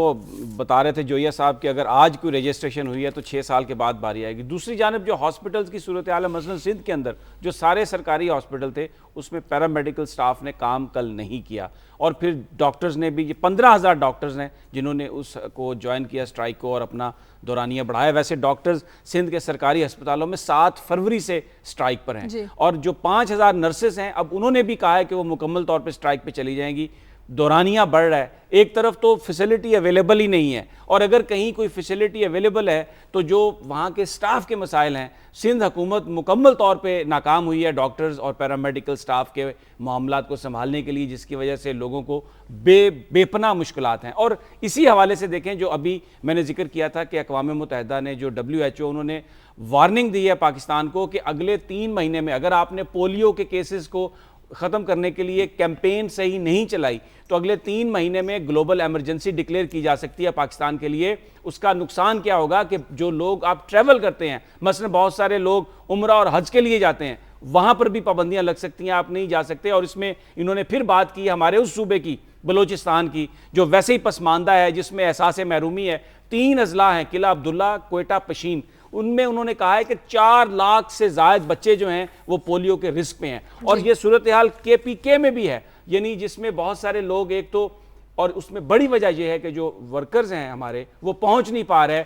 बता रहे थे जोया साहब कि अगर आज कोई रजिस्ट्रेशन हुई है तो 6 साल के बाद बारी आएगी। दूसरी जानब जो हॉस्पिटल्स की सूरत हाल है, मसलन सिंध के अंदर जो सारे सरकारी हॉस्पिटल थे उसमें पैरामेडिकल स्टाफ ने काम कल नहीं किया और फिर डॉक्टर्स ने भी, 15,000 डॉक्टर्स ने जिन्होंने उसको ज्वाइन किया स्ट्राइक को और अपना दौरानिया बढ़ाया। वैसे डॉक्टर्स सिंध के सरकारी अस्पतालों में 7 फरवरी से स्ट्राइक पर हैं और जो 5,000 नर्सेस हैं अब उन्होंने भी कहा है कि वो मुकम्मल तौर पर स्ट्राइक पर चली जाएंगी। दौरानिया बढ़ रहा है, एक तरफ तो फैसिलिटी अवेलेबल ही नहीं है और अगर कहीं कोई फैसिलिटी अवेलेबल है तो जो वहाँ के स्टाफ के मसाइल हैं, सिंध हुकूमत मुकम्मल तौर पे नाकाम हुई है डॉक्टर्स और पैरामेडिकल स्टाफ के मामलात को संभालने के लिए, जिसकी वजह से लोगों को बेपनाह मुश्किलात हैं। और इसी हवाले से देखें जो अभी मैंने जिक्र किया था कि अक़वाम मुत्तहिदा ने जो WHO उन्होंने वार्निंग दी है पाकिस्तान को कि अगले 3 महीने में अगर आपने पोलियो के केसेस को ख़त्म करने के लिए कैंपेन सही नहीं चलाई तो अगले 3 महीने में ग्लोबल इमरजेंसी डिक्लेयर की जा सकती है पाकिस्तान के लिए। उसका नुकसान क्या होगा कि जो लोग आप ट्रैवल करते हैं, मसलन बहुत सारे लोग उम्रा और हज के लिए जाते हैं, वहाँ पर भी पाबंदियाँ लग सकती हैं, आप नहीं जा सकते। और इसमें इन्होंने फिर बात की हमारे उस सूबे की, बलोचिस्तान की, जो वैसे ही पसमानदा है, जिसमें एहसास महरूमी है। 3 अजला हैं, किला अब्दुल्ला, क्वेटा, पशीन, उनमें उन्होंने कहा है कि 4 लाख से ज़ायद बच्चे जो हैं वो पोलियो के रिस्क में हैं। और ये सूरत हाल KPK में भी है, यानी जिसमें बहुत सारे लोग एक तो, और उसमें बड़ी वजह यह है कि जो वर्कर्स हैं हमारे वो पहुंच नहीं पा रहे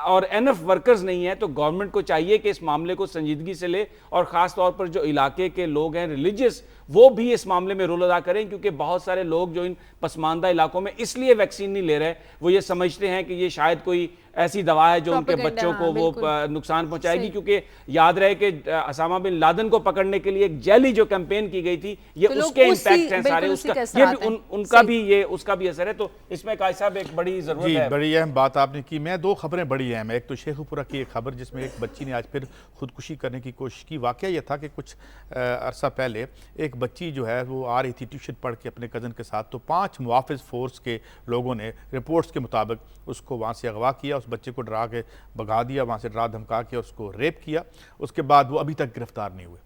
और एनफ वर्कर्स नहीं है। तो गवर्नमेंट को चाहिए कि इस मामले को संजीदगी से ले और ख़ास तौर पर जो इलाके के लोग हैं रिलीजियस, वो भी इस मामले में रोल अदा करें, क्योंकि बहुत सारे लोग जो इन पसमानदा इलाकों में इसलिए वैक्सीन नहीं ले रहे, वो ये समझते हैं कि ये शायद कोई ऐसी दवा है जो उनके बच्चों को वो नुकसान पहुंचाएगी। क्योंकि याद रहे कि उसामा बिन लादेन को पकड़ने के लिए एक जैली जो कैंपेन की गई थी, ये तो उसके इम्पैक्ट हैं सारे, उसका भी असर है। तो इसमें काजी साहब एक बड़ी जरूरत है। बड़ी अहम बात आपने की। मैं 2 खबरें बड़ी अहम है। एक तो शेखुपुरा की एक खबर जिसमें एक बच्ची ने आज फिर खुदकुशी करने की कोशिश की। वाकया यह था कि कुछ अरसा पहले एक बच्ची जो है वो आ रही थी ट्यूशन पढ़ के अपने कज़न के साथ, तो 5 मुआफ़िज़ फोर्स के लोगों ने रिपोर्ट्स के मुताबिक उसको वहाँ से अगवा किया, उस बच्चे को डरा के भगा दिया, वहाँ से डरा धमका के उसको रेप किया। उसके बाद वो अभी तक गिरफ्तार नहीं हुए।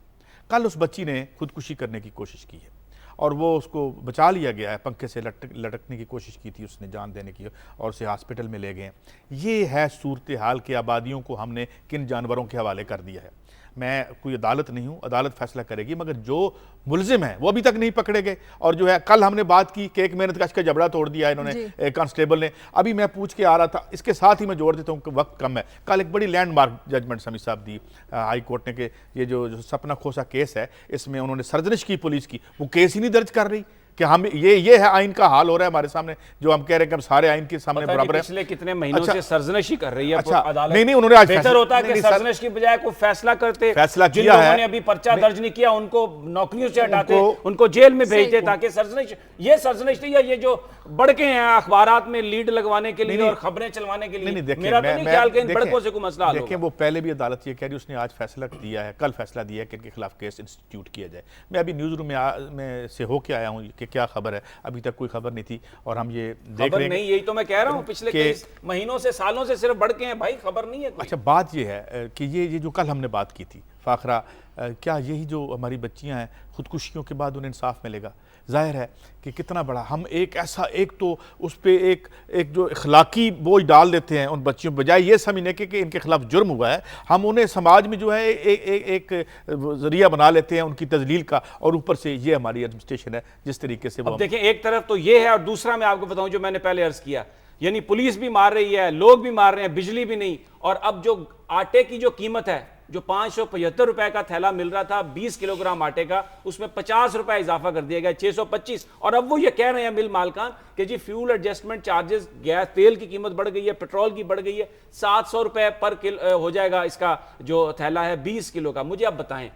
कल उस बच्ची ने खुदकुशी करने की कोशिश की है और वो उसको बचा लिया गया है, पंखे से लटकने की कोशिश की थी उसने, जान देने की, और उसे हॉस्पिटल में ले गए। ये है सूरत हाल के आबादियों को हमने किन जानवरों के हवाले कर दिया है। मैं कोई अदालत नहीं हूँ, अदालत फैसला करेगी, मगर जो मुलजिम है वो अभी तक नहीं पकड़े गए। और जो है कल हमने बात की कि एक मेहनतकश का जबड़ा तोड़ दिया इन्होंने, कांस्टेबल ने। अभी मैं पूछ के आ रहा था, इसके साथ ही मैं जोड़ देता हूँ कि वक्त कम है। कल एक बड़ी लैंडमार्क जजमेंट समी साहब दी हाई कोर्ट ने कि ये जो सपना खोसा केस है, इसमें उन्होंने सर्जनिश की पुलिस की, वो केस ही नहीं दर्ज कर रही कि हम ये है आइन का हाल हो रहा है हमारे सामने, जो हम कह रहे हैं कि हम सारे आइन के सामने बराबर है। पिछले कितने महीनों से सर्जनश ही कर रही है अदालत। नहीं, उन्होंने आज बेहतर होता है कि सर्जनश की बजाय कोई फैसला करते। फैसला किया है, उन्होंने अभी पर्चा दर्ज नहीं किया, उनको नौकरियों से हटाते, उनको जेल में भेजते, ताकि सर्जनश, ये सर्जनश थी या ये जो बड़के हैं अखबारात में लीड लगवाने के लिए और खबरें चलवाने के लिए। मेरा तो नहीं ख्याल कि इन बड़कों से कोई मसला हल होगा। देखिए, वो पहले भी अदालत ये कह रही, उसने आज फैसला दिया है, कल फैसला दिया है कि इनके खिलाफ केस इंस्टीट्यूट किया जाए। मैं अभी न्यूज़ रूम में से होके आया हूँ कि क्या खबर है, अभी तक कोई खबर नहीं थी और हम ये देख रहे हैं। नहीं, यही तो मैं कह रहा हूँ, पिछले कई महीनों से, सालों से सिर्फ बढ़ के हैं भाई, खबर नहीं है। अच्छा, बात ये है कि ये जो कल हमने बात की थी फाखरा, क्या यही जो हमारी बच्चियां हैं खुदकुशियों के बाद उन्हें इंसाफ मिलेगा? जाहिर है कि कितना बड़ा हम एक ऐसा, एक तो उस पर एक जो इखलाकी बोझ डाल देते हैं उन बच्चियों, बजाय ये समझने के कि इनके खिलाफ जुर्म हुआ है, हम उन्हें समाज में जो है एक जरिया बना लेते हैं उनकी तजलील का। और ऊपर से ये हमारी एडमिनिस्ट्रेशन है जिस तरीके से वो, अब देखें, एक तरफ तो ये है और दूसरा मैं आपको बताऊं जो मैंने पहले अर्ज किया, यानी पुलिस भी मार रही है, लोग भी मार रहे हैं, बिजली भी नहीं। और अब जो आटे की जो कीमत है, जो 575 रुपए का थैला मिल रहा था 20 किलोग्राम आटे का, उसमें 50 रुपए इजाफा कर दिया गया, 625। और अब वो ये कह रहे हैं मिल मालकान कि जी फ्यूल एडजस्टमेंट चार्जेस, गैस तेल की कीमत बढ़ गई है, पेट्रोल की बढ़ गई है, 700 रुपए पर किलो हो जाएगा इसका जो थैला है 20 किलो का। मुझे आप बताएं,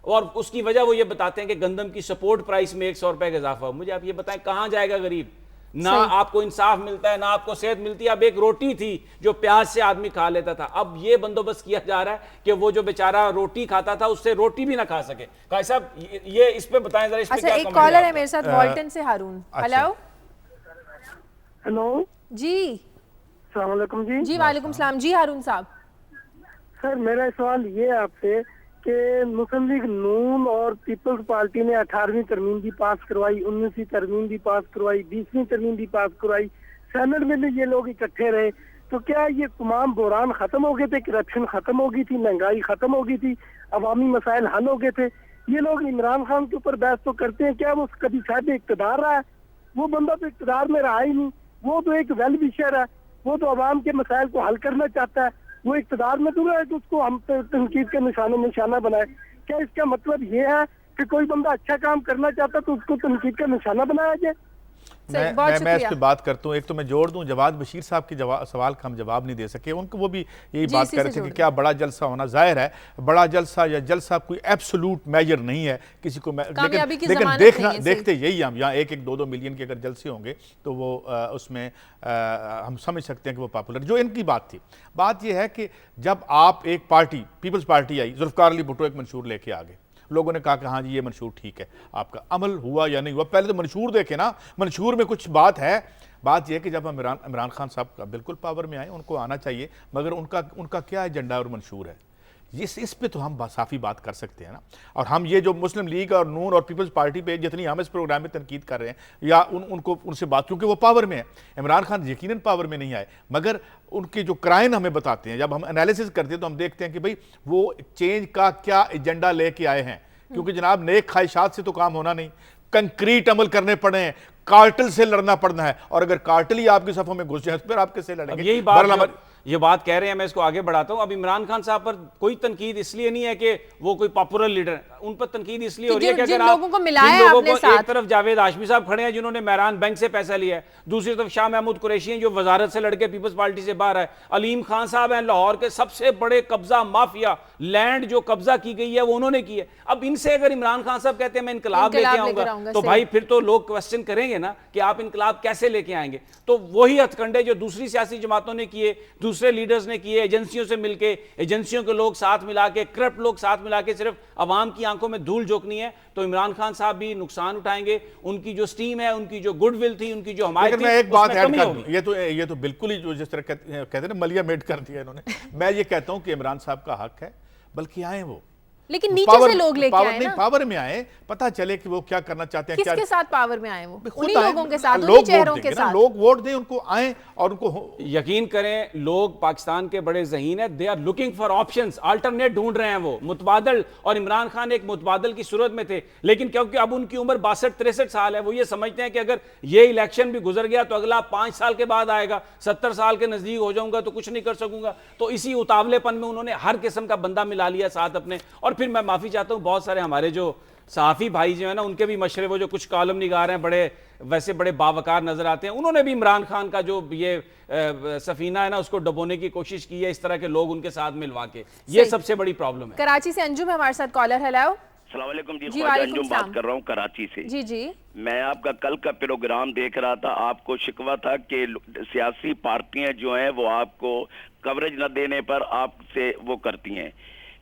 और उसकी वजह वो ये बताते हैं कि गंदम की सपोर्ट प्राइस में 100 रुपए का इजाफा। मुझे आप ये बताएं कहां जाएगा गरीब? ना आपको इंसाफ मिलता है, ना आपको सेहत मिलती है। अब एक रोटी थी जो प्याज से आदमी खा लेता था, अब ये बंदोबस्त किया जा रहा है कि वो जो बेचारा रोटी खाता था उससे रोटी भी ना खा सके। काजी साहब, ये इस पे बताएं जरा। अच्छा, एक कॉलर है मेरे साथ वॉल्टन से, हारून। हेलो हेलो जी, अस्सलाम वालेकुम जी। जी वालेकुम सलाम जी, हारून साहब। सर, मेरा सवाल ये है आपसे कि मुस्लिम लीग नून और पीपल्स पार्टी ने 18वीं तरमीम भी पास करवाई, 19वीं तरमीम भी पास करवाई, 20वीं तरमीम भी पास करवाई, सेनेट में भी ये लोग इकट्ठे रहे, तो क्या ये तमाम बहरान खत्म हो गए थे? करप्शन खत्म हो गई थी, महंगाई खत्म हो गई थी, अवामी मसाइल हल हो गए थे? ये लोग इमरान खान के ऊपर बहस तो करते हैं, क्या वो कभी साहब इक़्तिदार रहा है? वो बंदा तो इक़्तिदार में रहा ही नहीं, वो तो एक वेल विशर है, वो तो अवाम के मसाइल को हल करना चाहता है। वो इक़्तिदार में तो है कि उसको हम तनकीद का निशाना बनाए। क्या इसका मतलब ये है कि कोई बंदा अच्छा काम करना चाहता तो उसको तनकीद का निशाना बनाया जाए? मैं इस पे बात करता हूँ। एक तो मैं जोड़ दूं, जवाद बशीर साहब के सवाल का हम जवाब नहीं दे सके, उनको वो भी यही बात कर रहे थे कि क्या बड़ा जलसा होना। जाहिर है बड़ा जलसा या जलसा कोई एब्सोल्यूट मेजर नहीं है किसी को, लेकिन देखते यही हम यहाँ 1-2 मिलियन के अगर जलसे होंगे तो वो उसमें हम समझ सकते हैं कि वो पॉपुलर। जो इनकी बात थी, बात यह है कि जब आप एक पार्टी, पीपल्स पार्टी आई, जुल्फकार अली भुट्टो एक मंशूर लेके आ गए, लोगों ने कहा कि हाँ जी ये मंशूर ठीक है, आपका अमल हुआ या नहीं हुआ। पहले तो मंशूर देखें ना, मंशूर में कुछ बात है। बात यह कि जब हम इमरान खान साहब का बिल्कुल पावर में आए, उनको आना चाहिए, मगर उनका क्या एजेंडा और मंशूर है, इस पे तो हम साफ़ी बात कर सकते हैं ना। और हम ये जो मुस्लिम लीग और नून और पीपल्स पार्टी पे जितनी हम इस प्रोग्राम में तनकीद कर रहे हैं या उनको उनसे बात, क्योंकि वो पावर में है, इमरान खान यकीनन पावर में नहीं आए, मगर उनके जो क्राइन हमें बताते हैं, जब हम एनालिसिस करते हैं तो हम देखते हैं कि भाई वो चेंज का क्या एजेंडा लेके आए हैं। क्योंकि जनाब नेक ख्वाहिशात से तो काम होना नहीं, कंक्रीट अमल करने पड़े हैं, कार्टेल से लड़ना पड़ना है, और अगर कार्टेल ही आपकी सफों में घुस जाए तो फिर आप किससे लड़ेंगे? यही बात ये बात कह रहे हैं, मैं इसको आगे बढ़ाता हूं। अब इमरान खान साहब पर कोई तनकीद इसलिए नहीं है कि वो कोई पॉपुलर लीडर, उन पर तनकीद इसलिए हो रही है कि अगर आप एक तरफ जावेद हाशमी साहब खड़े हैं जिन्होंने मेहरान बैंक से पैसा लिया है, दूसरी तरफ शाह महमूद कुरैशी हैं जो वजारत से लड़के पीपल्स पार्टी से बाहर है, अलीम खान साहब हैं लाहौर के सबसे बड़े कब्जा माफिया, लैंड जो कब्जा की गई है वो उन्होंने की है। अब इनसे अगर इमरान खान साहब कहते हैं मैं इनकलाब लेके आऊंगा, तो भाई फिर तो लोग क्वेश्चन करेंगे ना कि आप इनकलाब कैसे लेके आएंगे। तो वही हथकंडे जो दूसरी सियासी जमातों ने किए, दूसरे लीडर्स ने किए, एजेंसियों से मिलके, एजेंसियों के लोग साथ मिला के, करप्ट लोग साथ मिला के सिर्फ अवाम की आंखों में धूल झोंकनी है, तो इमरान खान साहब भी नुकसान उठाएंगे। उनकी जो स्टीम है, उनकी जो गुडविल थी, उनकी जो हमारी थी, एक बात ऐड कर दूं, ये तो बिल्कुल ही जो जिस तरह कहते हैं ना मलिया मेड कर दिया इन्होंने। मैं ये कहता हूं कि इमरान साहब का हक है, बल्कि आए वो, लेकिन नीचे से लोग लेके आए ना, पावर में आए, पता चले कि वो क्या करना चाहते हैं। किसके साथ पावर में आए? वो उन्हीं लोगों के साथ, उन्हीं चेहरों के साथ। लोग वोट दें उनको, आए और उनको यकीन करें, लोग पाकिस्तान के बड़े ज़हीन है, they are looking for options, alternate ढूंढ रहे हैं वो मुतबादल। और इमरान खान एक मुतबादल की सूरत में थे, लेकिन क्योंकि अब उनकी उम्र 62-63 साल है, वो ये समझते हैं कि अगर ये इलेक्शन भी गुजर गया तो अगला 5 साल के बाद आएगा, 70 साल के नजदीक हो जाऊंगा तो कुछ नहीं कर सकूंगा। तो इसी उतावलेपन में उन्होंने हर किस्म का बंदा मिला लिया साथ अपने। और फिर मैं माफी चाहता हूं, बहुत सारे हमारे जो सहाफ़ी भाई जो है ना, उनके भी मशरे, वो जो कुछ कॉलम निगार हैं बड़े वैसे बड़े बावकार नजर आते हैं, उन्होंने भी इमरान खान का जो ये सफीना है ना उसको डुबोने की कोशिश की है, इस तरह के लोग उनके साथ मिलवा के। ये सबसे बड़ी प्रॉब्लम है। कराची से अंजुम है हमारे साथ कॉलर। हेलो, अस्सलाम वालेकुम जी, ख्वाजा अंजुम बात कर रहा हूँ कराची से। जी जी, मैं आपका कल का प्रोग्राम देख रहा था, आपको शिकवा था कि सियासी पार्टियां जो हैं वो आपको कवरेज न देने पर आपसे वो करती हैं।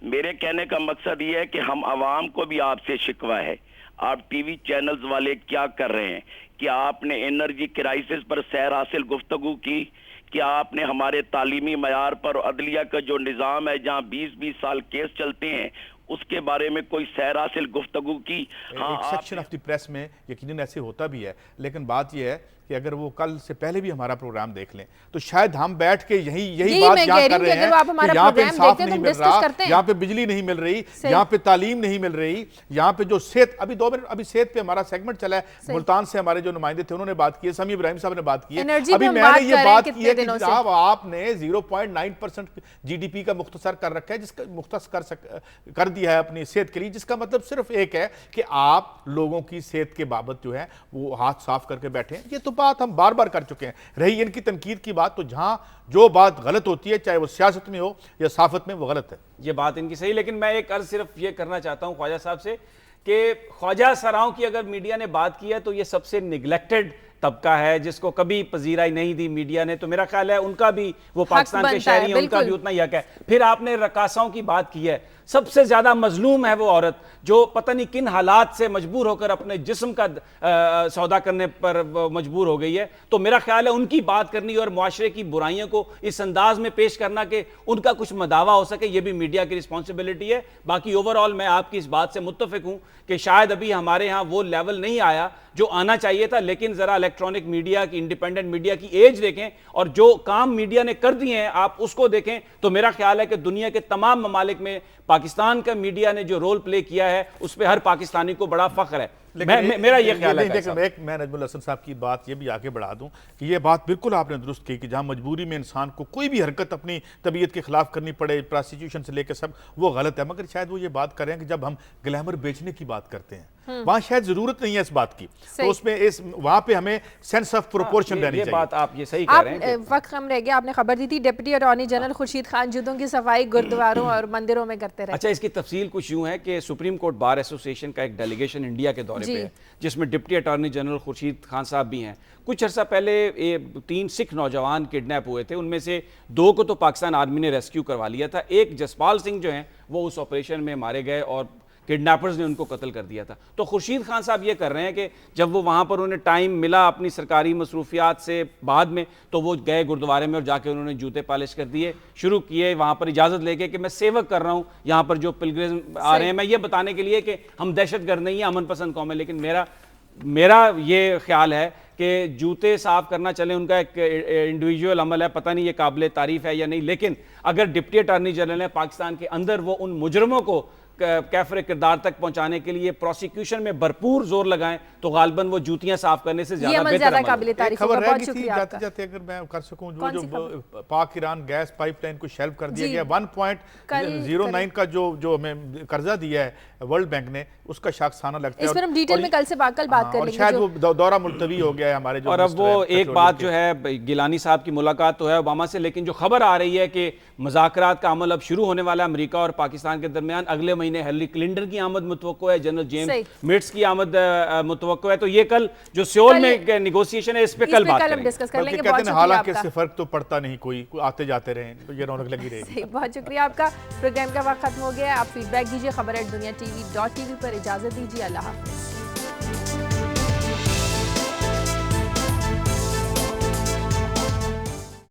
मेरे कहने का मकसद ये है कि हम आवाम को भी आपसे शिकवा है, आप टीवी चैनल्स वाले क्या कर रहे हैं? क्या आपने एनर्जी क्राइसिस पर सैर हासिल गुफ्तगू की? क्या आपने हमारे तालीमी मयार पर अदलिया का जो निज़ाम है जहाँ 20-20 साल केस चलते हैं उसके बारे में कोई सैर हासिल गुफ्तगू की? हाँ, एक सेक्शन ऑफ द प्रेस में यकीनन ऐसे होता भी है, लेकिन बात यह है कि अगर वो कल से पहले भी हमारा प्रोग्राम देख लें तो शायद हम बैठ के यही बात यहाँ कर रहे हैं कि यहाँ पे इंसाफ नहीं मिल रहा, यहाँ पे बिजली नहीं मिल रही, यहाँ पे तालीम नहीं मिल रही, यहाँ पे जो सेहत, अभी 2 मिनट अभी सेहत पे हमारा सेगमेंट चला है, मुल्तान से हमारे जो नुमाइंदे थे उन्होंने बात की है, समी इब्राहिम साहब ने बात की है, अभी मैंने ये बात की है कि जनाब आपने 0.9% GDP का मुख्तसर कर रखा है, जिसका मुख्तसर कर दिया है अपनी सेहत के लिए, जिसका मतलब सिर्फ एक है कि आप लोगों की सेहत के बाबत जो है वो हाथ साफ करके बैठे हैं। ये तो बात हम बार बार कर चुके हैं। रही इनकी तनकीद की बात, तो जहां जो बात गलत होती है, चाहे वो सियासत में हो या साफत में, वो गलत है। ये बात इनकी सही, लेकिन मैं एक अर्ज सिर्फ ये करना चाहता हूं ख्वाजा साहब से कि ख्वाजा सराओं की अगर मीडिया ने बात की है तो ये सबसे निगलेक्टेड तबका है, जिसको कभी पजीराई नहीं दी मीडिया ने, तो मेरा ख्याल है उनका भी, वो पाकिस्तान के शहरी हैं, उनका भी उतना ही हक है। फिर आपने रकासाओं की बात की है, सबसे ज्यादा मजलूम है वो औरत जो पता नहीं किन हालात से मजबूर होकर अपने जिस्म का सौदा करने पर मजबूर हो गई है। तो मेरा ख्याल है उनकी बात करनी और मुआशरे की बुराइयों को इस अंदाज में पेश करना कि उनका कुछ मदावा हो सके, ये भी मीडिया की रिस्पॉन्सिबिलिटी है। बाकी ओवरऑल मैं आपकी इस बात से मुत्तफिक हूं कि शायद अभी हमारे यहाँ वो लेवल नहीं आया जो आना चाहिए था, लेकिन जरा इलेक्ट्रॉनिक मीडिया की, इंडिपेंडेंट मीडिया की एज देखें और जो काम मीडिया ने कर दिए हैं आप उसको देखें, तो मेरा ख्याल है कि दुनिया के तमाम ममालिक में पाकिस्तान का मीडिया ने जो रोल प्ले किया है उस पर हर पाकिस्तानी को बड़ा फख्र है। मेरा ये ख्याल है। मैं नजमुल हसन साहब की बात ये भी आगे बढ़ा दूं कि ये बात बिल्कुल आपने दुरुस्त की कि जहां मजबूरी में इंसान को कोई भी हरकत अपनी तबीयत के खिलाफ करनी पड़े, प्रोसिक्यूशन से लेकर सब, वो गलत है। मगर शायद वो ये बात कर रहे हैं कि जब हम ग्लैमर बेचने की बात करते हैं वहां शायद जरूरत नहीं है इस बात की, तो उसमें वहां पे हमें सेंस ऑफ प्रोपोर्शन रहनी चाहिए। बात आप ये सही कह रहे हैं। वक्त कम रह गया, आपने खबर दी थी deputy attorney general Khurshid Khan जूतों की सफाई गुरुद्वारों और मंदिरों में करते रहे। अच्छा, इसकी तफसील कुछ यूं है कि सुप्रीम कोर्ट बार एसोसिएशन का एक डेलीगेशन इंडिया के दौरे पे है, जिसमें deputy attorney general Khurshid Khan साहब भी हैं। कुछ अर्सा पहले 3 सिख नौजवान किडनैप हुए थे, उनमें से 2 को तो पाकिस्तान आर्मी ने रेस्क्यू करवा लिया था। एक जसपाल सिंह जो हैं वो उस ऑपरेशन में मारे गए और किडनैपर्स ने उनको कत्ल कर दिया था। तो खुर्शीद खान साहब ये कर रहे हैं कि जब वो वहाँ पर उन्हें टाइम मिला अपनी सरकारी मसरूफियात से बाद में, तो वो गए गुरुद्वारे में और जाके उन्होंने जूते पॉलिश कर दिए, शुरू किए वहाँ पर इजाज़त लेके कि मैं सेवक कर रहा हूँ यहाँ पर जो पिलग्रिम आ रहे हैं, मैं ये बताने के लिए कि हम दहशतगर्द नहीं है, अमन पसंद कौम है। लेकिन मेरा ये ख्याल है कि जूते साफ करना चले उनका एक इंडिविजुअल अमल है, पता नहीं ये काबिल तारीफ है या नहीं, लेकिन अगर डिप्टी अटॉर्नी जनरल है पाकिस्तान के अंदर वो उन मुजरमों को कैफरे किरदार तक पहुंचाने के लिए प्रोसिक्यूशन में भरपूर जोर लगाएं तो गालिबन वो जूतियां साफ करने से ज्यादा बेहतर काबिल तारीफ होगा। बहुत शुक्रिया आपका। जाते अगर मैं कर सकूं, जो पाक ईरान गैस पाइपलाइन को शेल्फ कर दिया गया, 1.09 का जो हमें कर्जा दिया है वर्ल्ड बैंक ने, उसका शाखसाना लगता है। इस पर हम डिटेल में कल से बात करेंगे। शायद वो दौरा मुलतवी हो गया है हमारे जो। और अब वो एक बात जो है, गिलानी साहब की मुलाकात तो है ओबामा से, लेकिन जो खबर आ रही है कि मुज़ाकरात का अमल अब शुरू होने वाला है अमेरिका और पाकिस्तान के दरमियान। अगले महीने हिलरी क्लिंटन की आमद मुतवक्को है, जनरल जेम्स मिट्स की आमद मुतवक्को है। तो ये कल जो सियोल में नेगोशिएशन है, इस पे कल बात करेंगे। कहते हैं हालांकि इससे फर्क तो पड़ता नहीं, कोई आते जाते रहे तो ये रौनक लगी रहेगी। बहुत शुक्रिया आपका। प्रोग्राम का वक्त खत्म हो गया है। आप फीडबैक दीजिए। खबर@दुनिया TV.tv पर। इजाजत दीजिए। अल्लाह हाफिज़।